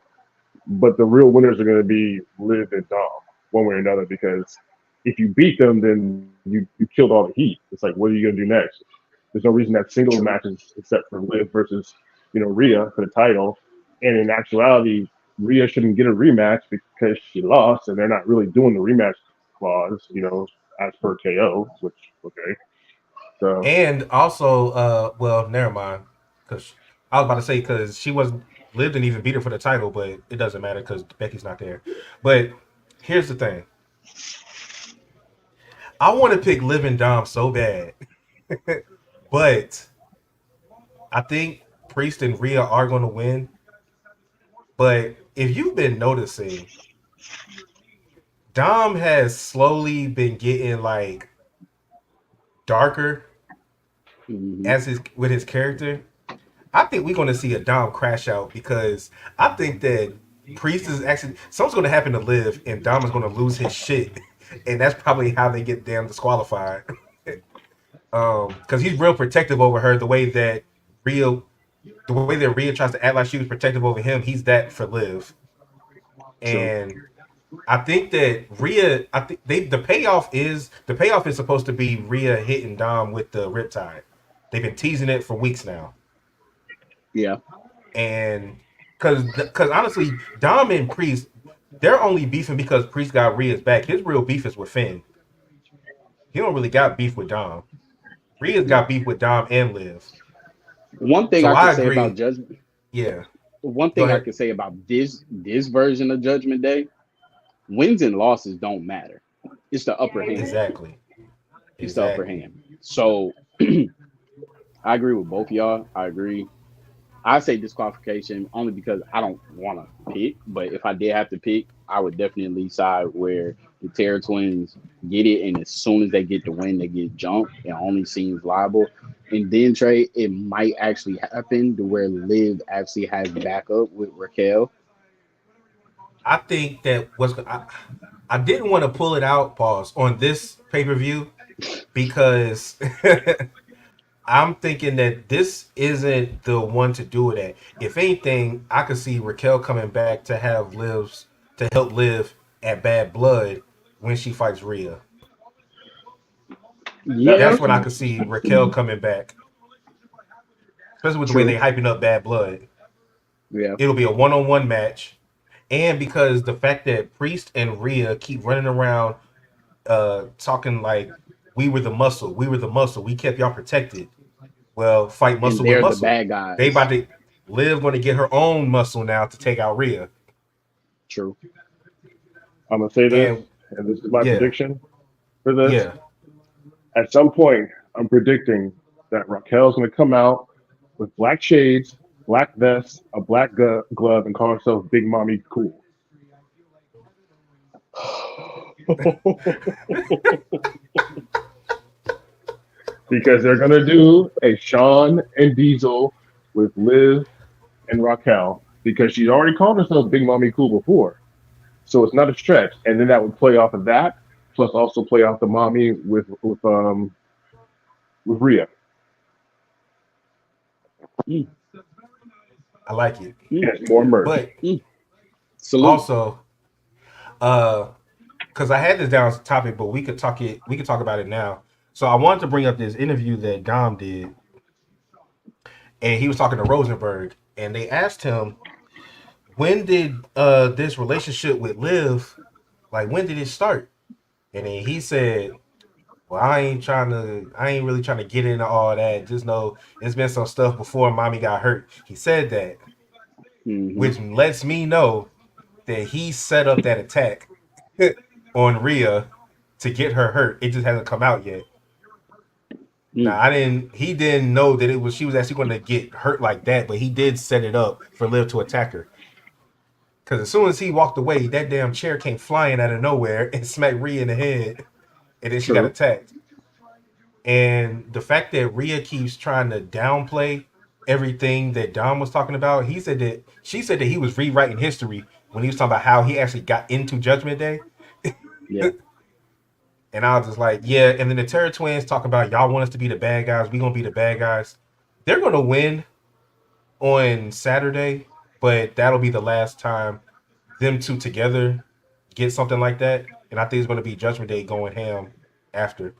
but the real winners are going to be Liv and Dom, one way or another. Because if you beat them, then you killed all the heat. It's like, what are you going to do next? There's no reason to have singles matches except for Liv versus Rhea for the title. And in actuality, Rhea shouldn't get a rematch because she lost, and they're not really doing the rematch clause, as per KO. Which okay, so And also, well, never mind. Because I was about to say because she wasn't Liv didn't even beat her for the title, but it doesn't matter because Becky's not there. But here's the thing. I want to pick Liv and Dom so bad, but I think Priest and Rhea are going to win. But if you've been noticing, Dom has slowly been getting like darker with his character. I think we're going to see a Dom crash out because I think that Priest is actually something's going to happen to Liv and Dom is going to lose his shit, and that's probably how they get damn disqualified. Because he's real protective over her. The way that Rhea tries to act like she was protective over him, he's that for Liv. And I think that Rhea, the payoff is supposed to be Rhea hitting Dom with the riptide. They've been teasing it for weeks now. Yeah. And because honestly, Dom and Priest, they're only beefing because Priest got Rhea's back. His real beef is with Finn. he don't really got beef with Dom. Rhea's got beef with Dom and Liv. One thing So I can I say about agree. Judgment, Yeah. one Go thing I ahead. can say about this version of Judgment Day, wins and losses don't matter. It's the upper hand. Exactly. It's the upper Exactly. hand. So I agree with both of y'all. I agree. I say disqualification only because I don't want to pick, but if I did have to pick, I would definitely side where the Terror Twins get it, and as soon as they get the win, they get jumped. It only seems liable. And then Trey, it might actually happen to where Liv actually has backup with Raquel. I think that I didn't want to pull it out, pause, on this pay-per-view because I'm thinking that this isn't the one to do it at. If anything, I could see Raquel coming back to have Liv's to help Liv at Bad Blood when she fights Rhea. That Yeah, That's makes when I sense. could see Raquel coming back, especially with the way true. they hyping up Bad Blood. Yeah, It'll be a one-on-one match, and because the fact that Priest and Rhea keep running around, talking like we were the muscle, we kept y'all protected. Well, fight and muscle with they're the muscle. bad They guys. about to Liv going to get her own muscle now to take out Rhea. True. I'm gonna say this, And and this is my yeah, prediction for this. yeah. At some point, I'm predicting that Raquel's gonna come out with black shades, black vest, a black glove, and call herself Big Mommy Cool. Because they're gonna do a Sean and Diesel with Liv and Raquel because she's already called herself Big Mommy Cool before, so it's not a stretch. And then that would play off of that, plus also play off the mommy with Rhea. Mm, I like it. mm, And it's more merch. But mm. Salute. also, uh, because I had this down as a topic, but we could talk about it now. So I wanted to bring up this interview that Dom did, and he was talking to Rosenberg, and they asked him, when did this relationship with Liv, like when did it start? And then he said, well, I ain't really trying to get into all that. Just know it's been some stuff before mommy got hurt. He said that, Hmm. which lets me know that he set up that attack on Rhea to get her hurt. It just hasn't come out yet. Mm. Now he didn't know that she was actually going to get hurt like that, but he did set it up for Liv to attack her. Because as soon as he walked away, that damn chair came flying out of nowhere and smacked Rhea in the head, and then she got True. attacked. And the fact that Rhea keeps trying to downplay everything that Dom was talking about, she said that he was rewriting history when he was talking about how he actually got into Judgment Day. Yeah. And I was just like, yeah. And then the Terror Twins talk about y'all want us to be the bad guys. We gonna be the bad guys. They're gonna win on Saturday, but that'll be the last time them two together get something like that. And I think it's gonna be Judgment Day going ham after.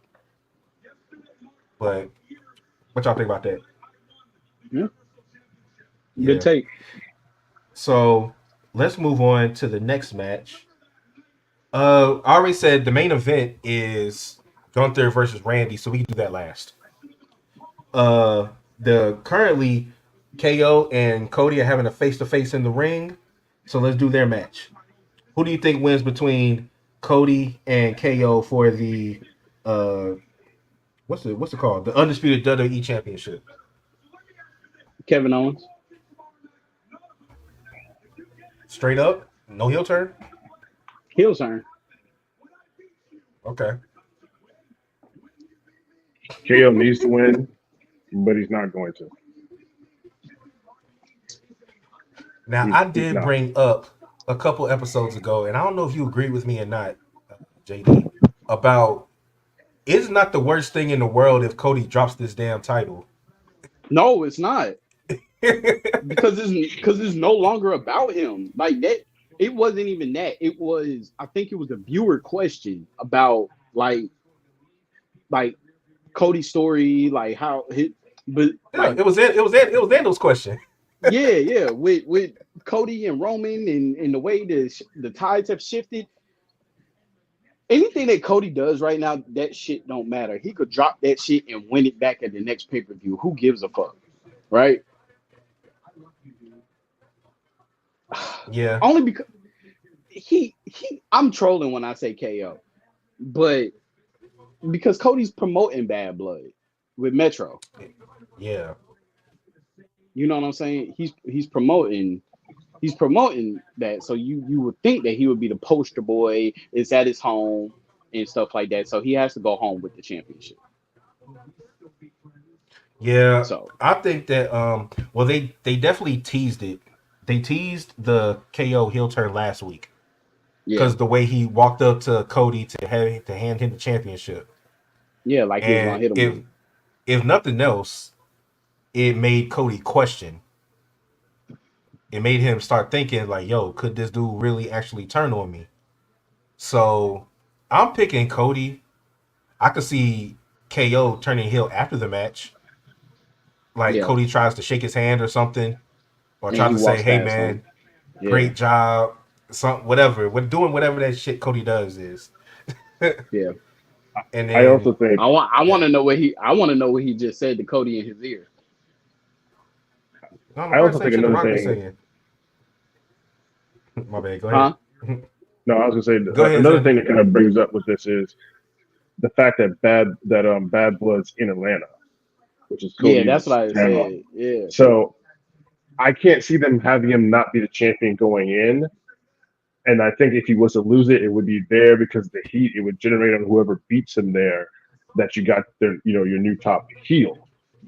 But what y'all think about that? Yeah. Good Yeah. take. So let's move on to the next match. I already said the main event is Gunther versus Randy, so we can do that last. Uh, the currently KO and Cody are having a face to face in the ring, so let's do their match. Who do you think wins between Cody and KO for the uh what's it called? The undisputed WWE Championship. Kevin Owens. Straight up, no heel turn. Heel turn. Okay. KO needs to win, but he's not going to. Now He's, I he's did not. bring up a couple episodes ago, and I don't know if you agree with me or not, JD, about it's not the worst thing in the world if Cody drops this damn title. No, it's not. Because it's no longer about him. Like that, it wasn't even that. It was, I think it was a viewer question about like Cody's story, like how his, but Yeah, like it was Daniel's question. yeah, with Cody and Roman and the way the tides have shifted. anything that Cody does right now, that shit don't matter. He could drop that shit and win it back at the next pay-per-view. Who gives a fuck? Right? Yeah. Only because I'm trolling when I say KO. But because Cody's promoting Bad Blood with Metro. Yeah. You know what I'm saying? He's promoting that. So you would think that he would be the poster boy, it's at his home and stuff like that. So he has to go home with the championship. Yeah. So I think that well they definitely teased it. They teased the KO heel turn last week. yeah. Because the way he walked up to Cody to hand him the championship. Yeah, like he was gonna And hit him. if nothing else, it made Cody question. It made him start thinking like, yo, could this dude really actually turn on me? So I'm picking Cody. I could see KO turning heel after the match. Like Yeah. Cody tries to shake his hand or something. Or And tries he to say, walks hey past man, him. Yeah. great job. Whatever. We're doing whatever that shit Cody does is. Yeah. And I also then think I want to know what he just said to Cody in his ear. no, I also think the another Rock was thing. saying. My bad. Go ahead. Huh? No, I was gonna say Go ahead, another Zen. thing that kind of brings up with this is the fact that Bad Blood's in Atlanta, which is Yeah, that's Cody's what I town. said. Yeah. So I can't see them having him not be the champion going in. And I think if he was to lose it, it would be there because the heat it would generate on whoever beats him there. That you got their, your new top heel.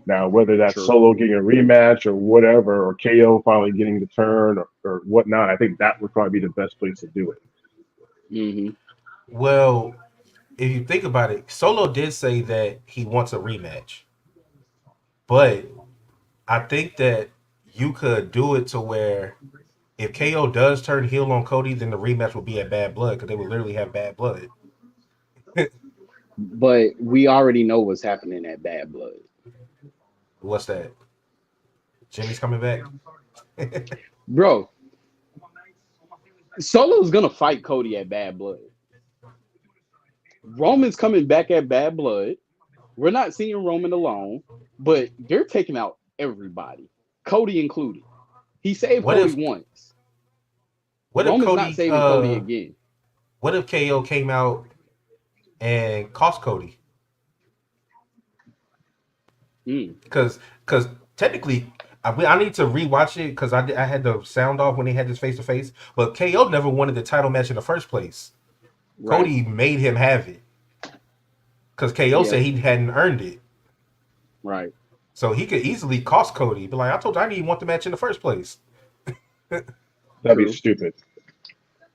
Now, whether that's True. Solo getting a rematch or whatever, or KO finally getting the turn or whatnot, I think that would probably be the best place to do it. Mm-hmm. Well, if you think about it, Solo did say that he wants a rematch. But I think that you could do it to where if KO does turn heel on Cody, then the rematch will be at Bad Blood because they would literally have Bad Blood. But we already know what's happening at Bad Blood. What's that? Jimmy's coming back? Bro, Solo's gonna fight Cody at Bad Blood. Roman's coming back at Bad Blood. We're not seeing Roman alone, but they're taking out everybody, Cody included. He saved What Cody if once. what if Roman's not Cody saving Cody again. what if KO came out and cost Cody? Because technically, I need to rewatch it because I had the sound off when they had this face to face. But KO never wanted the title match in the first place. Right. Cody made him have it because KO said he hadn't earned it. Right. So he could easily cost Cody. Be like, I told you I didn't even want the match in the first place. That'd be stupid.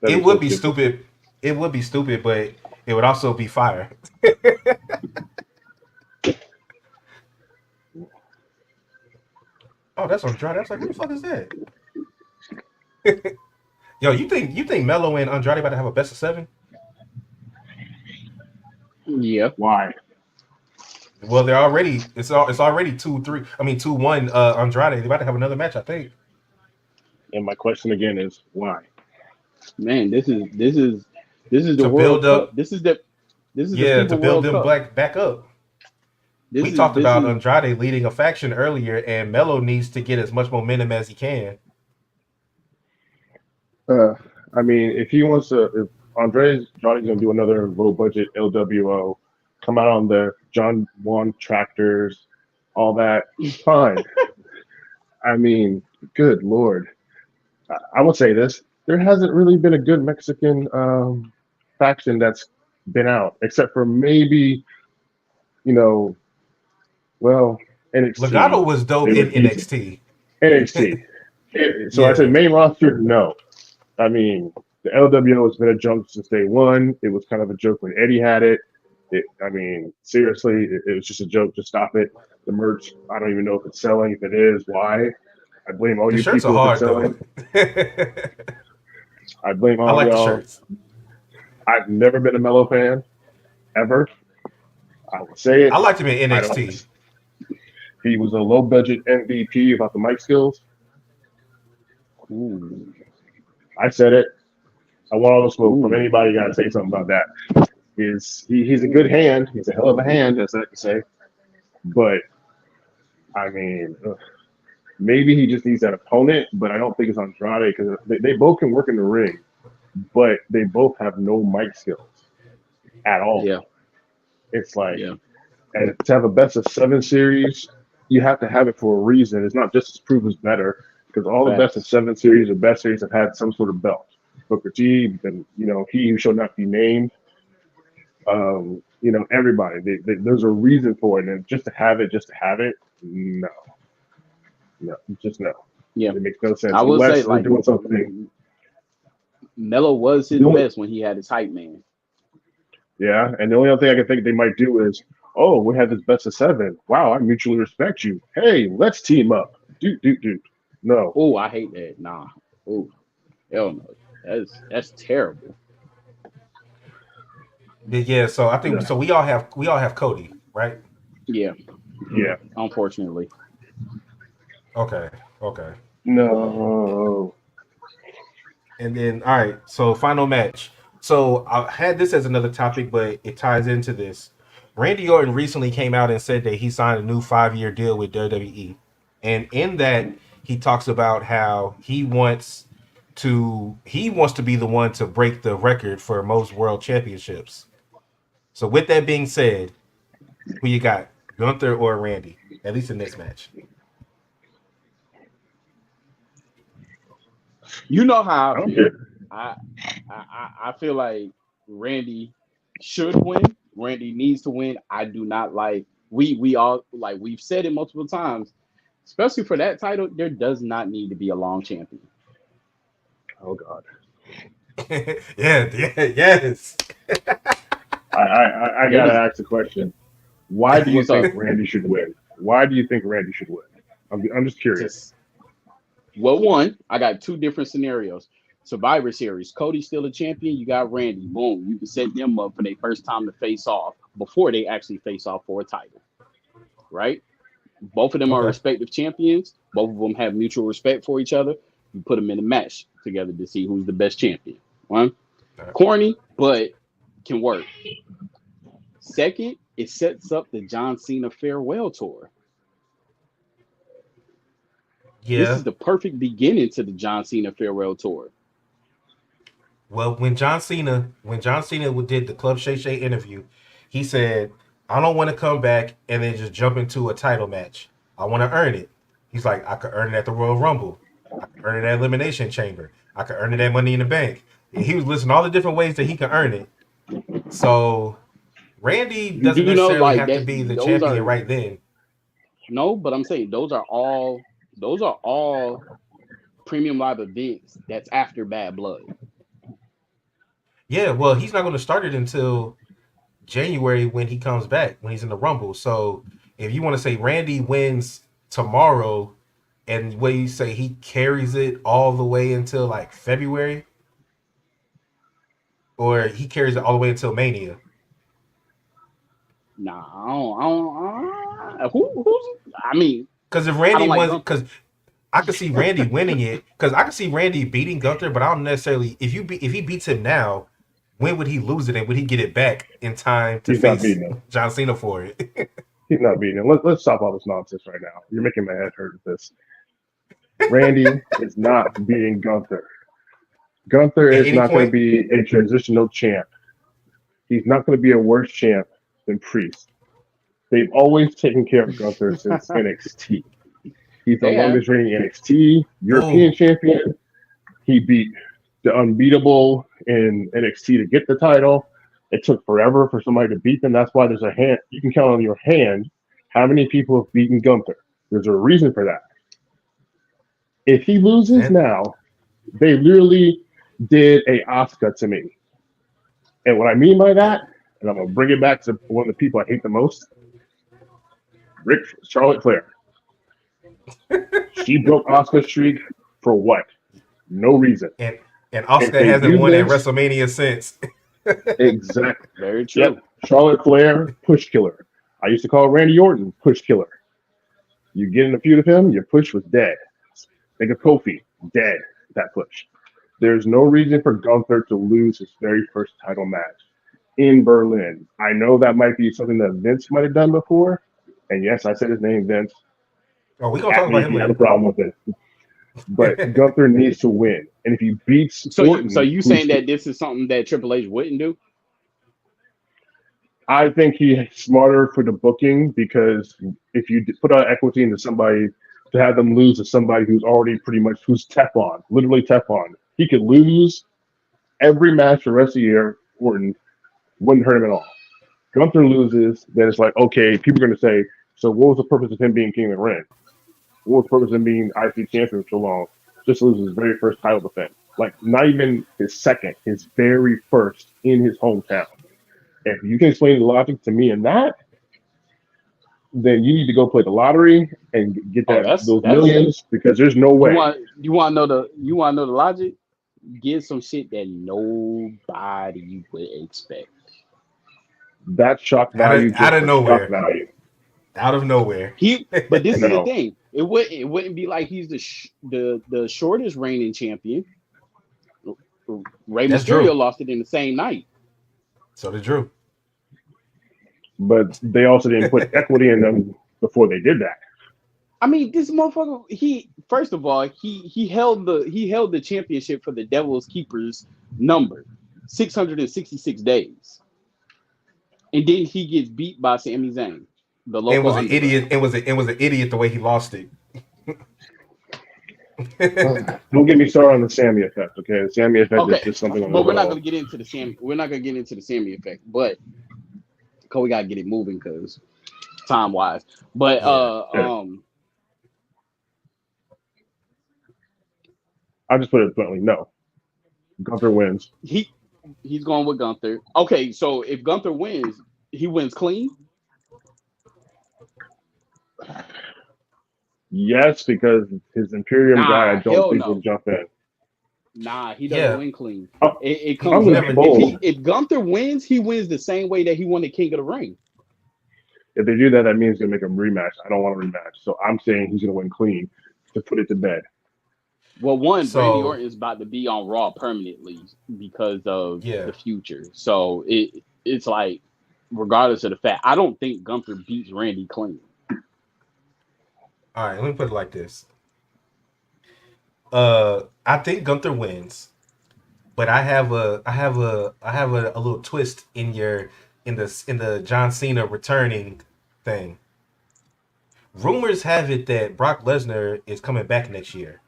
It would be stupid. It would be stupid, but it would also be fire. Oh, that's Andrade. I was like, who the fuck is that? Yo, you think Melo and Andrade about to have a best of 7? Yeah. Why? Well, they're already it's already 2-3. I mean 2-1 Andrade. They're about to have another match, I think. And my question again is why? Man, this is the To World build up, Cup. This is the yeah, FIBA to build World them Cup. back up. This We is talked this about is Andrade leading a faction earlier, and Melo needs to get as much momentum as he can. I mean, if he wants to, if Andrade's going to do another low budget LWO, come out on the John Juan tractors, all that, fine. I mean, good Lord. I will say this. There hasn't really been a good Mexican faction that's been out, except for maybe, well, NXT. Legado was dope They in were decent. NXT. NXT. So Yeah. I said main roster, no. I mean, the LWO has been a joke since day one. It was kind of a joke when Eddie had it. I mean, seriously, it was just a joke. Just stop it. The merch, I don't even know if it's selling. If it is, why? I blame all The you shirts are people if it's hard selling. though. I blame all I like the y'all. shirts. I've never been a Mello fan, ever. I will say it. I liked him in I NXT. He was a low budget MVP about the mic skills. Ooh. I said it. I want all the smoke from anybody. Got to say something about that. He's a good hand. He's a hell of a hand, as I like to say. But I mean, maybe he just needs that opponent. But I don't think it's Andrade because they both can work in the ring, but they both have no mic skills at all. Yeah. It's like, and to have a best of 7 series, you have to have it for a reason. It's not just to prove who's better, because all the best of 7 series or best series have had some sort of belt. Booker T, and he who shall not be named. Everybody. There's a reason for it, and just to have it, no, just no. Yeah, it makes no sense. I will unless say, they're doing something. Melo was his best when he had his hype man. Yeah, and the only other thing I can think they might do is, oh, we have this best of 7. Wow, I mutually respect you. Hey, let's team up. Dude. No. Oh, I hate that. Nah. Oh, hell no. That's terrible. Yeah, so I think so. We all have Cody, right? Yeah. Unfortunately. Okay. No. And then, all right. So final match. So I had this as another topic, but it ties into this. Randy Orton recently came out and said that he signed a new 5-year deal with WWE, and in that he talks about how he wants to be the one to break the record for most world championships. So with that being said, who you got, Gunther or Randy? At least in this match. You know how I feel. I feel like Randy should win. Randy needs to win. I do not like. We all, like we've said it multiple times, especially for that title. There does not need to be a long champion. Oh God. Yes. I gotta ask the question. Why do you think Randy should win? Why do you think Randy should win? I'm just curious. Well, one, I got 2 different scenarios. Survivor Series, Cody's still a champion. You got Randy. Boom, you can set them up for their first time to face off before they actually face off for a title, right? Both of them are respective champions. Both of them have mutual respect for each other. You put them in a match together to see who's the best champion. One, corny, but can work. Second, it sets up the John Cena farewell tour. Yeah. This is the perfect beginning to the John Cena farewell tour. Well, when John Cena did the Club Shay Shay interview, he said, I don't want to come back and then just jump into a title match. I want to earn it. He's like, I could earn it at the Royal Rumble. I could earn it at Elimination Chamber. I could earn it at Money in the Bank. And he was listing all the different ways that he could earn it. So Randy doesn't necessarily have to be the champion right then. No, but I'm saying those are all premium live events that's after Bad Blood. Yeah, well, he's not going to start it until January when he comes back, when he's in the Rumble. So if you want to say Randy wins tomorrow, and what you say he carries it all the way until like February, or he carries it all the way until Mania. Nah, I mean, because if Randy wins, because I could see Randy winning it, because I could see Randy beating Gunther, but I don't necessarily. If he beats him now, when would he lose it, and would he get it back in time to face John Cena for it? He's not beating him. Let's stop all this nonsense right now. You're making my head hurt with this. Randy is not beating Gunther. Gunther is not going to be a transitional champ. He's not going to be a worse champ than Priest. They've always taken care of Gunther since NXT. He's the longest reigning NXT European champion. He beat the unbeatable in NXT to get the title. It took forever for somebody to beat them. That's why there's a hand. You can count on your hand how many people have beaten Gunther. There's a reason for that. If he loses now, they literally did a Asuka to me. And what I mean by that, and I'm going to bring it back to one of the people I hate the most, Charlotte Flair. She broke Asuka's streak for what? No reason. And Asuka hasn't won at WrestleMania since. Exactly. Very true. Yep. Charlotte Flair, push killer. I used to call Randy Orton push killer. You get in a feud with him, your push was dead. Think of Kofi, dead, that push. There's no reason for Gunther to lose his very first title match. in Berlin. I know that might be something that Vince might have done before. And yes, I said his name, Vince. Oh, we're gonna At talk me about if him you have a later. problem with it. But Gunther needs to win. And if he beats So Orton, you saying that this is something that Triple H wouldn't do? I think he's smarter for the booking because if you put out equity into somebody to have them lose to somebody who's already pretty much who's Teflon, literally Teflon, he could lose every match the rest of the year. Orton wouldn't hurt him at all. Gunther loses, then it's like, okay, people are going to say, so what was the purpose of him being king of the ring? What was the purpose of him being IC champion for so long? Just loses his very first title defense. Like, not even his second, his very first in his hometown. If you can explain the logic to me in that, then you need to go play the lottery and get Oh, those that's millions because there's no you way. want to know the logic? Get some shit that nobody would expect. That's shock value Out just of for shock nowhere. value. Out of nowhere. But this is the No. thing. It wouldn't be like he's the shortest reigning champion. Rey That's Mysterio Drew. lost it in the same night. So did Drew. But they also didn't put equity in them before they did that. I mean, this motherfucker. First of all, he held the championship for the Devil's Keepers number 666 days, and then he gets beat by Sami Zayn, the local. It was an underdog. idiot. It was an idiot the way he lost it. Don't get me started on the Sammy effect, okay? The Sammy effect is just something on but the we're not wall. gonna get into the Sammy. We're not gonna get into the Sammy effect, but because we gotta get it moving because time wise. But I'll just put it bluntly, no. Gunther wins. He's going with Gunther. Okay, so if Gunther wins, he wins clean. Yes, because his Imperium guy, I don't think will jump in. Nah, he doesn't win clean. Oh, It comes never bold. If Gunther wins, he wins the same way that he won the King of the Ring. If they do that, that means they're going to make him rematch. I don't want a rematch. So I'm saying he's going to win clean to put it to bed. Well, Randy Orton is about to be on Raw permanently because of the future. So it's like, regardless of the fact, I don't think Gunther beats Randy clean. All right, let me put it like this. I think Gunther wins, but I have a little twist in the John Cena returning thing. Rumors have it that Brock Lesnar is coming back next year.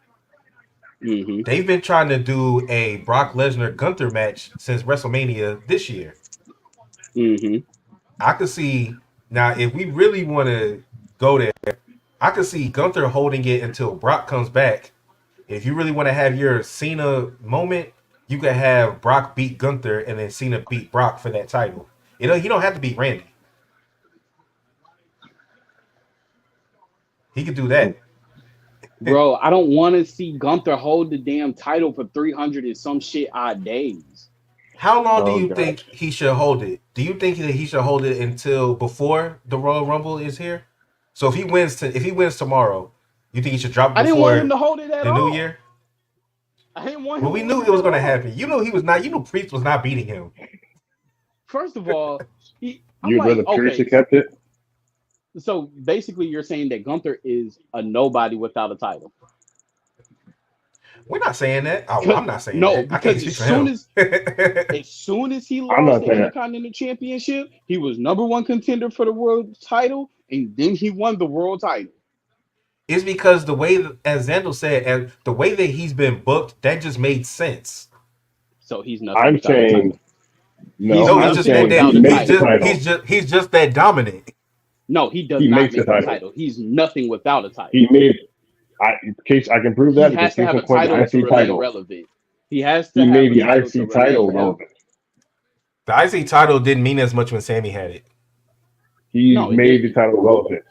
Mm-hmm. They've been trying to do a Brock Lesnar Gunther match since WrestleMania this year. Mm-hmm. I could see now if we really want to go there, I could see Gunther holding it until Brock comes back. If you really want to have your Cena moment, you could have Brock beat Gunther and then Cena beat Brock for that title. He don't have to beat Randy. He could do that. Bro, I don't want to see Gunther hold the damn title for 300 and some shit odd days. How long do you think he should hold it? Do you think that he should hold it until before the Royal Rumble is here? So if he wins tomorrow, you think he should drop it before I didn't want him to hold it at the all. New Year? I didn't want him. Well, we knew it was going to happen. You know he was not. You knew Priest was not beating him. First of all, you'd rather Priest have kept it. So basically, you're saying that Gunther is a nobody without a title. We're not saying that. I'm not saying no, that. because as soon as he lost the Intercontinental Championship, he was #1 contender for the world title, and then he won the world title. It's because the way, as Zandel said, and the way that he's been booked, that just made sense. So he's nothing. I'm saying no. He's just that dominant. No, he does not make the title. He's nothing without a title. He made. In case I can prove that, he has to have a title to remain relevant. He has to. He made the IC title relevant. The IC title didn't mean as much when Sammy had it. He made the title relevant.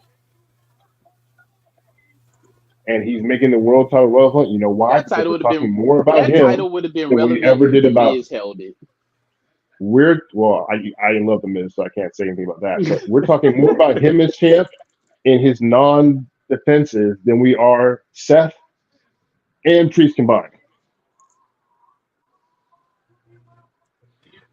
And he's making the world title relevant. You know why? That title would have been more about him. That title would have been relevant. We ever did about Miz held it. I love the Miz, so I can't say anything about that. But we're talking more about him as champ in his non-defenses than we are Seth and Priest combined.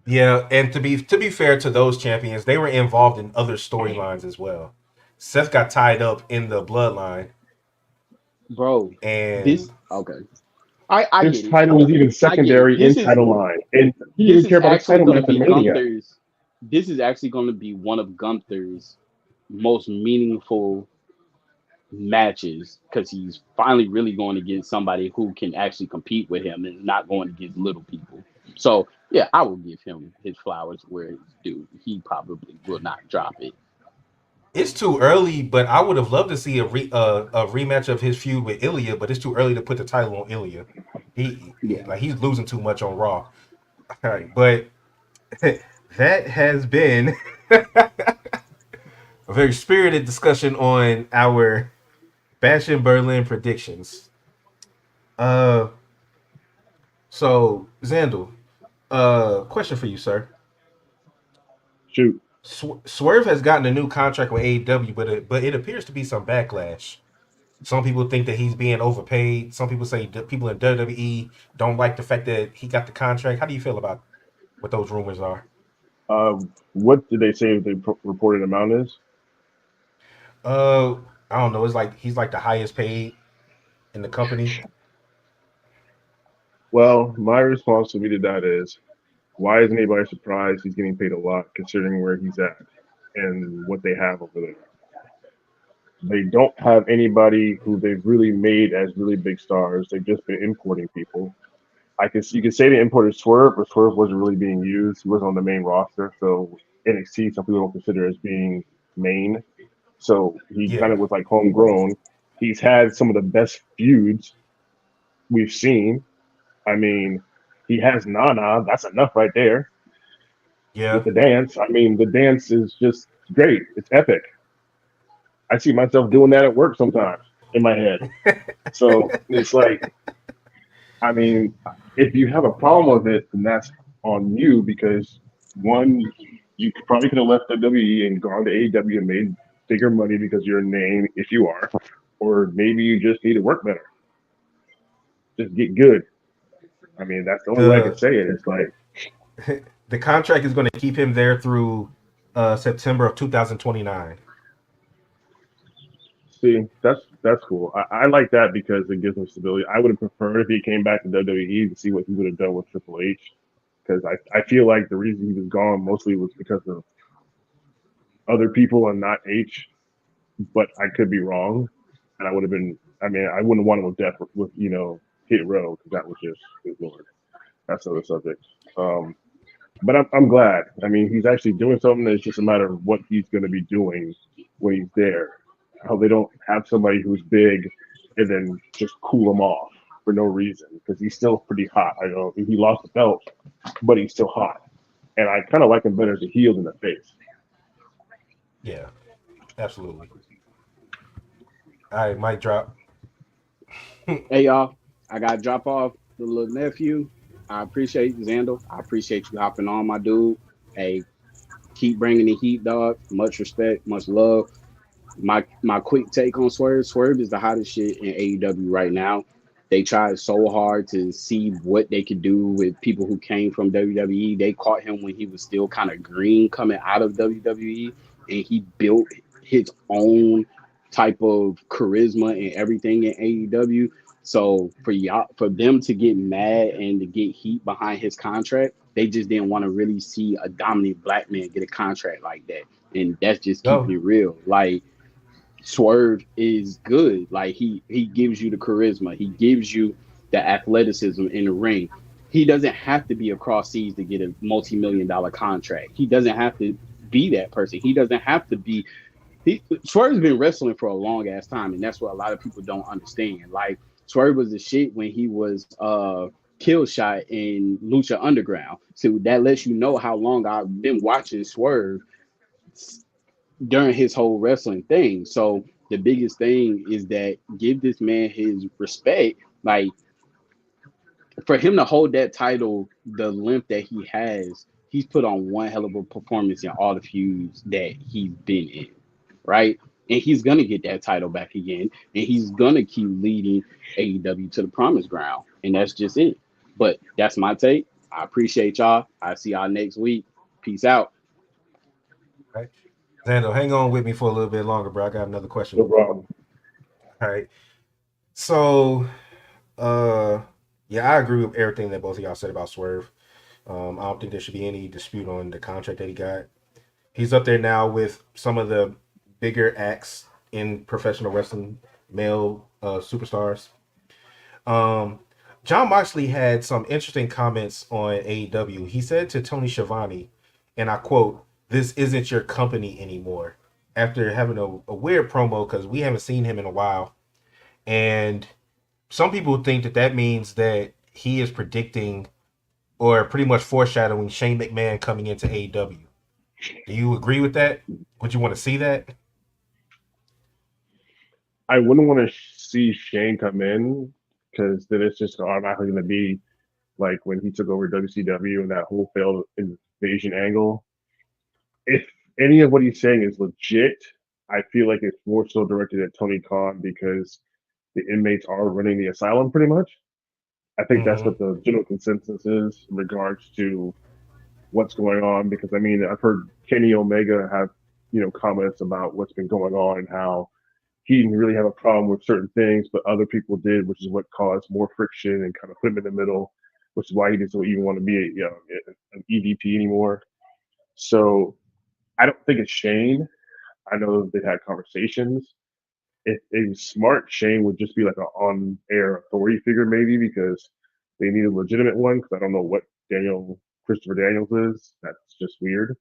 Yeah, and to be fair to those champions, they were involved in other storylines as well. Seth got tied up in the bloodline, Bro. and This okay. I His get it. title was even I get it. secondary in title line, and he This didn't is care about his actually title going to match at be Mania. Gunther's. This is actually going to be one of Gunther's most meaningful matches because he's finally really going to get somebody who can actually compete with him and not going against little people. So yeah, I will give him his flowers where it's due. He probably will not drop it. it's too early. But I would have loved to see a rematch of his feud with Ilya. But it's too early to put the title on Ilya. Yeah. Like he's losing too much on Raw. All right, but that has been a very spirited discussion on our Bash in Berlin predictions. Uh, so Xandal, question for you, sir. Shoot. Swerve has gotten a new contract with AEW, but it appears to be some backlash. Some people think that he's being overpaid. Some people say that people in WWE don't like the fact that he got the contract. How do you feel about what those rumors are? What did they say the reported amount is? Uh, I don't know. It's like he's like the highest paid in the company. Well, my response to me to that is, why isn't anybody surprised he's getting paid a lot considering where he's at and what they have over there? They don't have anybody who they've really made as really big stars. They've just been importing people. You can say they imported Swerve, but Swerve wasn't really being used. He wasn't on the main roster, so NXT some people don't consider as being main. So he kind Yeah, of was like homegrown. He's had some of the best feuds we've seen. I mean, he has Nana. That's enough right there with yeah. the dance. I mean, the dance is just great. It's epic. I see myself doing that at work sometimes in my head. So it's like, I mean, if you have a problem with it, then that's on you because one, you probably could have left WWE and gone to AEW and made bigger money because you're a name if you are, or maybe you just need to work better, just get good. I mean, that's the only way I can The say it. It's like, the contract is going to keep him there through September of 2029. see, that's cool. I like that because it gives him stability. I would have preferred if he came back to WWE to see what he would have done with Triple H because I feel like the reason he was gone mostly was because of other people and not H, but I could be wrong. And I would have been, I mean, I wouldn't want him with death with, Hit Row because that was just, good Lord, that's another subject. Um, but I'm glad. I mean, he's actually doing something. It's just a matter of what he's going to be doing when he's there. How they don't have somebody who's big and then just cool him off for no reason because he's still pretty hot. I know he lost the belt, but he's still hot. And I kind of like him better as a heel than a face. Yeah, absolutely. All right, mic drop. Hey y'all, I got to drop off the little nephew. I appreciate Xandal. I appreciate you hopping on, my dude. Hey, keep bringing the heat, dog. Much respect, much love. My quick take on Swerve. Swerve is the hottest shit in AEW right now. They tried so hard to see what they could do with people who came from WWE. They caught him when he was still kind of green coming out of WWE, and he built his own type of charisma and everything in AEW. So for them to get mad and to get heat behind his contract, they just didn't want to really see a dominant black man get a contract like that. And that's just keeping Go. it real. Like Swerve is good. Like he gives you the charisma. He gives you the athleticism in the ring. He doesn't have to be across seas to get a multi-million-dollar contract. He doesn't have to be that person. He doesn't have to be. Swerve's been wrestling for a long ass time, and that's what a lot of people don't understand. Like Swerve was the shit when he was kill shot in Lucha Underground. So that lets you know how long I've been watching Swerve during his whole wrestling thing. So the biggest thing is that give this man his respect. Like for him to hold that title the length that he has, he's put on one hell of a performance in all the feuds that he's been in, right? And he's gonna get that title back again, and he's gonna keep leading AEW to the promised ground, and that's just it. But that's my take. I appreciate y'all. I see y'all next week. Peace out. Right. Zando, hang on with me for a little bit longer, bro. I got another question. No problem. All right. So, yeah, I agree with everything that both of y'all said about Swerve. I don't think there should be any dispute on the contract that he got. He's up there now with some of the bigger acts in professional wrestling, male superstars. John Moxley had some interesting comments on AEW. He said to Tony Schiavone, and I quote, "This isn't your company anymore," after having a weird promo because we haven't seen him in a while. And some people think that that means that he is predicting or pretty much foreshadowing Shane McMahon coming into AEW. Do you agree with that? Would you want to see that? I wouldn't want to see Shane come in because then it's just automatically going to be like when he took over WCW and that whole failed invasion angle. If any of what he's saying is legit, I feel like it's more so directed at Tony Khan because the inmates are running the asylum pretty much. I think that's Mm-hmm. what the general consensus is in regards to what's going on. Because I mean, I've heard Kenny Omega have comments about what's been going on and how he didn't really have a problem with certain things, but other people did, which is what caused more friction and kind of put him in the middle, which is why he doesn't even want to be an EVP anymore. So I don't think it's Shane. I know they had conversations. If it was smart, Shane would just be like an on-air authority figure, maybe because they need a legitimate one. Because I don't know what Christopher Daniels is. That's just weird.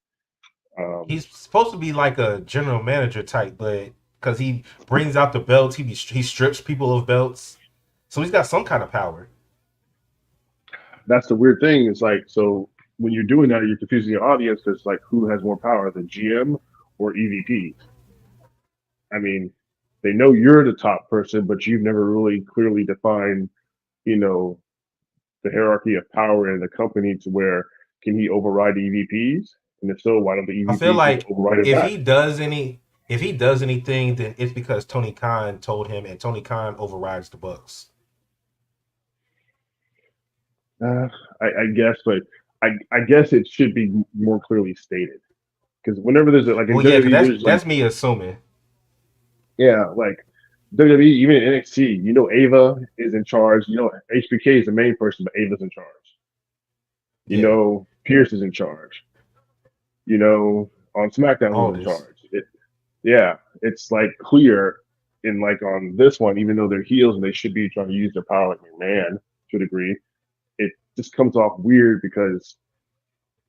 He's supposed to be like a general manager type, but because he brings out the belts, he strips people of belts, so he's got some kind of power. That's the weird thing. It's like so when you're doing that, you're confusing your audience because like who has more power, the GM or EVPs? I mean, they know you're the top person, but you've never really clearly defined, you know, the hierarchy of power in the company to where can he override the EVPs? And if so, why don't the I feel EVPs just like override it if back? he does any, if he does anything, then it's because Tony Khan told him, and Tony Khan overrides the Bucks. Uh, I guess, but I guess it should be more clearly stated because whenever there's like in Well, yeah, because WWE, that's there's like that's me assuming. yeah, like WWE, even in NXT, Ava is in charge. HBK is the main person, but Ava's in charge. Yeah, Pierce is in charge. On SmackDown who's in Aldis. charge. Yeah, it's like clear in like on this one, even though they're heels and they should be trying to use their power like McMahon to a degree, it just comes off weird because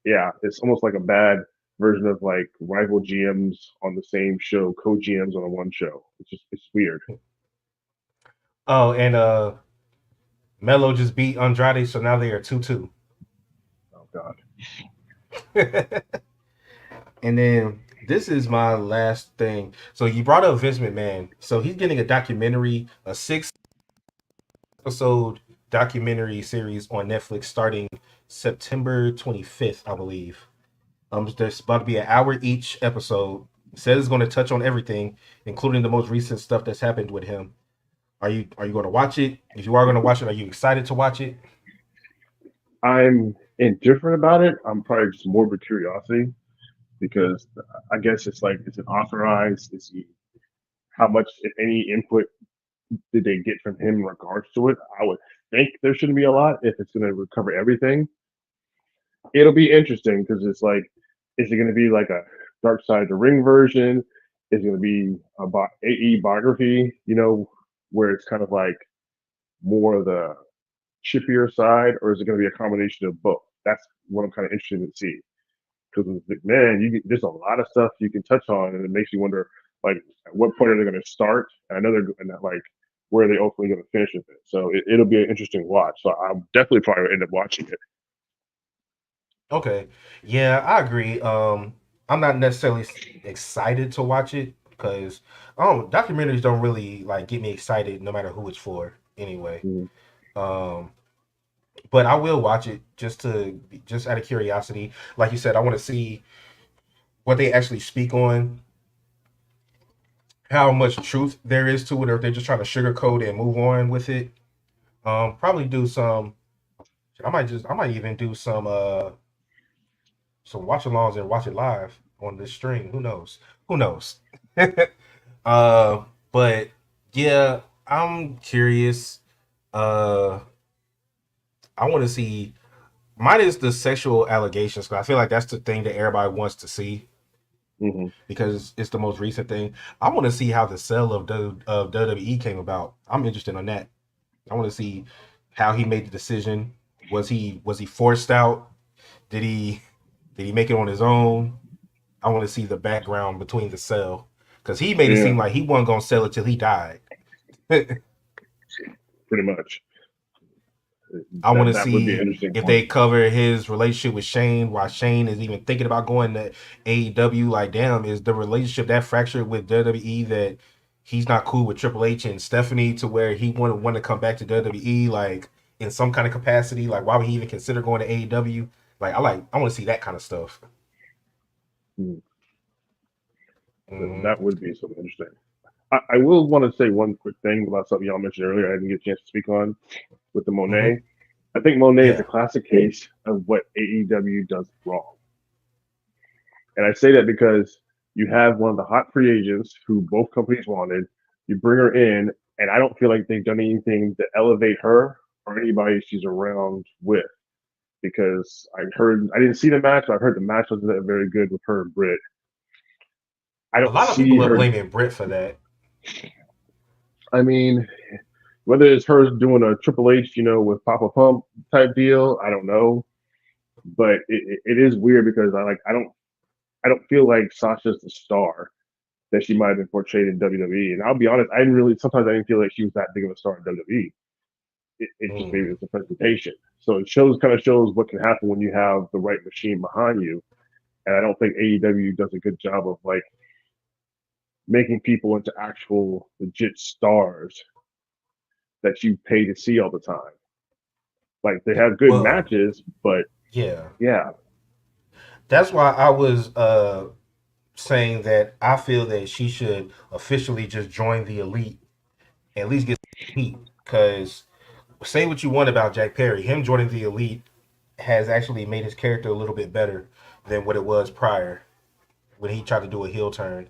yeah, it's almost like a bad version of like rival GMs on the same show, co-GMs on a one show. It's weird. Oh, and Melo just beat Andrade, so now they are 2-2. Oh God. And then this is my last thing. So you brought up Vince McMahon. So he's getting a documentary, a 6-episode documentary series on Netflix starting September 25th, I believe. There's about to be an hour each episode. It says it's going to touch on everything, including the most recent stuff that's happened with him. Are you going to watch it? If you are going to watch it, are you excited to watch it? I'm indifferent about it. I'm probably just more of curiosity because I guess it's like is it authorized? How much, if any, input did they get from him in regards to it? I would think there shouldn't be a lot if it's going to recover everything. It'll be interesting because it's like, is it going to be like a Dark Side of the Ring version? Is it going to be a AE biography? Where it's kind of like more of the chippier side, or is it going to be a combination of both? That's what I'm kind of interested to see. Because man, there's a lot of stuff you can touch on, and it makes you wonder, like, at what point are they going to start? And I know they're and like where are they ultimately going to finish with it. So it'll be an interesting watch. So I'll definitely probably end up watching it. Okay. Yeah, I agree. I'm not necessarily excited to watch it because documentaries don't really like get me excited no matter who it's for anyway. Mm. Um, but I will watch it just out of curiosity. Like you said, I want to see what they actually speak on, how much truth there is to it, or if they're just trying to sugarcoat and move on with it. Probably do some I might even do some watch alongs and watch it live on this stream. Who knows? Who knows? But yeah, I'm curious. Uh, I want to see. Mine is the sexual allegations. 'Cause I feel like that's the thing that everybody wants to see Mm-hmm. because it's the most recent thing. I want to see how the sale of WWE came about. I'm interested in that. I want to see how he made the decision. Was he forced out? Did he make it on his own? I want to see the background between the sell because he made it Yeah, seem like he wasn't gonna sell it till he died. pretty much. I want to That would be an see interesting if point. they cover his relationship with Shane, why Shane is even thinking about going to AEW. Like, damn, is the relationship that fractured with WWE that he's not cool with Triple H and Stephanie to where he want to come back to WWE like in some kind of capacity? Like, why would he even consider going to AEW? I want to see that kind of stuff. Hmm. Mm-hmm. That would be something interesting. I will want to say one quick thing about something y'all mentioned earlier. I didn't get a chance to speak on with the Mm-hmm. Monet. I think Monet is a Yeah. classic case of what AEW does wrong. And I say that because you have one of the hot free agents who both companies wanted. You bring her in, and I don't feel like they've done anything to elevate her or anybody she's around with. Because I didn't see the match, but I heard the match wasn't that very good with her and Britt. I A don't lot of see people are her. blaming Britt for that. I mean, whether it's her doing a Triple H, with Papa Pump type deal, I don't know. But it is weird because I don't feel like Sasha's the star that she might have been portrayed in WWE. And I'll be honest, sometimes I didn't feel like she was that big of a star in WWE. It just maybe Mm. it's a presentation. So it kind of shows what can happen when you have the right machine behind you. And I don't think AEW does a good job of like making people into actual legit stars that you pay to see all the time. Like they have good Well, matches, but yeah. yeah, That's why I was saying that I feel that she should officially just join the elite, at least get heat. Because say what you want about Jack Perry, him joining the elite has actually made his character a little bit better than what it was prior when he tried to do a heel turn.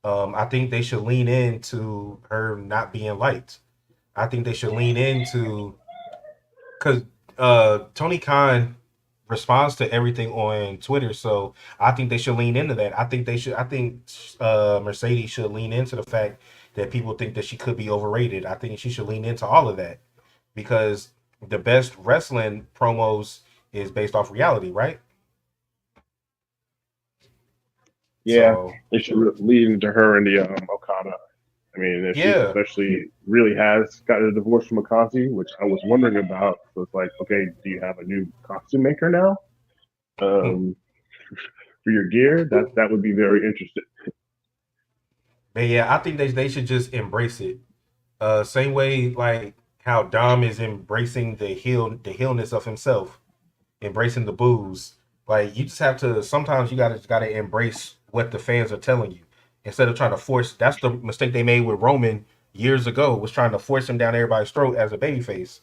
I think they should lean into her not being liked. I think they should lean into because Tony Khan responds to everything on Twitter, so I think they should lean into that. I think Mercedes should lean into the fact that people think that she could be overrated. I think she should lean into all of that because the best wrestling promos is based off reality, right? yeah, So they should lead into her and the Okada. I mean, if she's yeah. especially really has gotten a divorce from Akasi, which I was wondering about. So it's like, okay, do you have a new costume maker now um, for your gear? That would be very interesting. But yeah, I think they should just embrace it. Same way like how Dom is embracing the healness of himself, embracing the booze. Like you just have to sometimes you gotta embrace what the fans are telling you instead of trying to force. That's the mistake they made with Roman years ago, was trying to force him down everybody's throat as a babyface.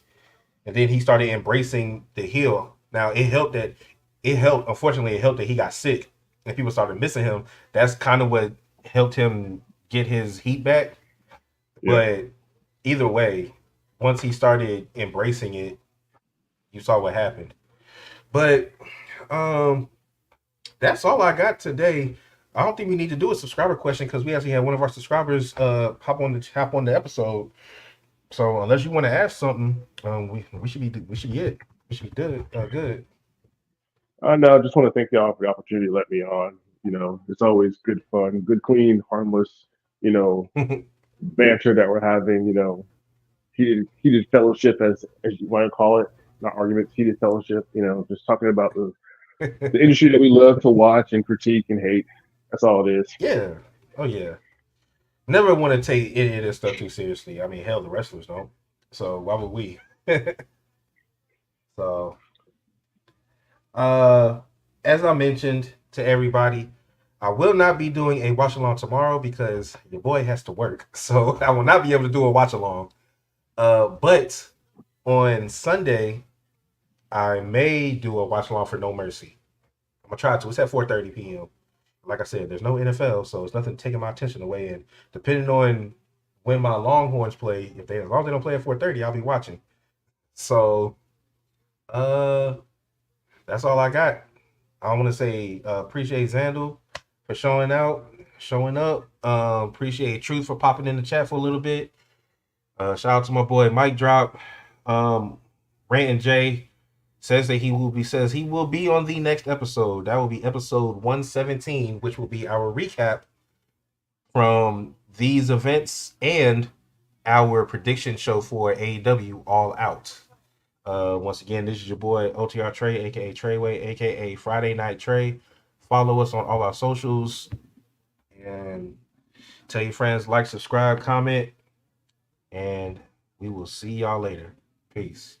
And then he started embracing the heel. Now unfortunately it helped that he got sick and people started missing him. That's kind of what helped him get his heat back. Yeah. But either way, once he started embracing it, you saw what happened. But um that's all I got today. I don't think we need to do a subscriber question because we actually had one of our subscribers hop on the episode. So unless you want to ask something, we should be it. We should be good. Good. No, I just want to thank y'all for the opportunity to let me on. It's always good fun, good, clean, harmless, you know, banter that we're having. Heated fellowship, as you want to call it, not arguments, heated fellowship. Just talking about the industry that we love to watch and critique and hate. That's all it is. Yeah. Oh yeah. Never want to take any of this stuff too seriously. I mean, hell, the wrestlers don't. So why would we? So Uh, as I mentioned to everybody, I will not be doing a watch along tomorrow because your boy has to work. So I will not be able to do a watch along. But on Sunday, I may do a watch along for No Mercy. I'm gonna try to. It's at 4:30 p.m. Like I said, there's no NFL, so it's nothing taking my attention away. And depending on when my Longhorns play, as long as they don't play at 4:30, I'll be watching. So, that's all I got. I want to say appreciate Zandal for showing up. Appreciate Truth for popping in the chat for a little bit. Shout out to my boy Mike Drop. Rant and Jay says he will be on the next episode. That will be episode 117, which will be our recap from these events and our prediction show for AEW All Out. Once again, this is your boy OTR Trey, aka Treyway, aka Friday Night Trey. Follow us on all our socials and tell your friends, like, subscribe, comment, and we will see y'all later. Peace.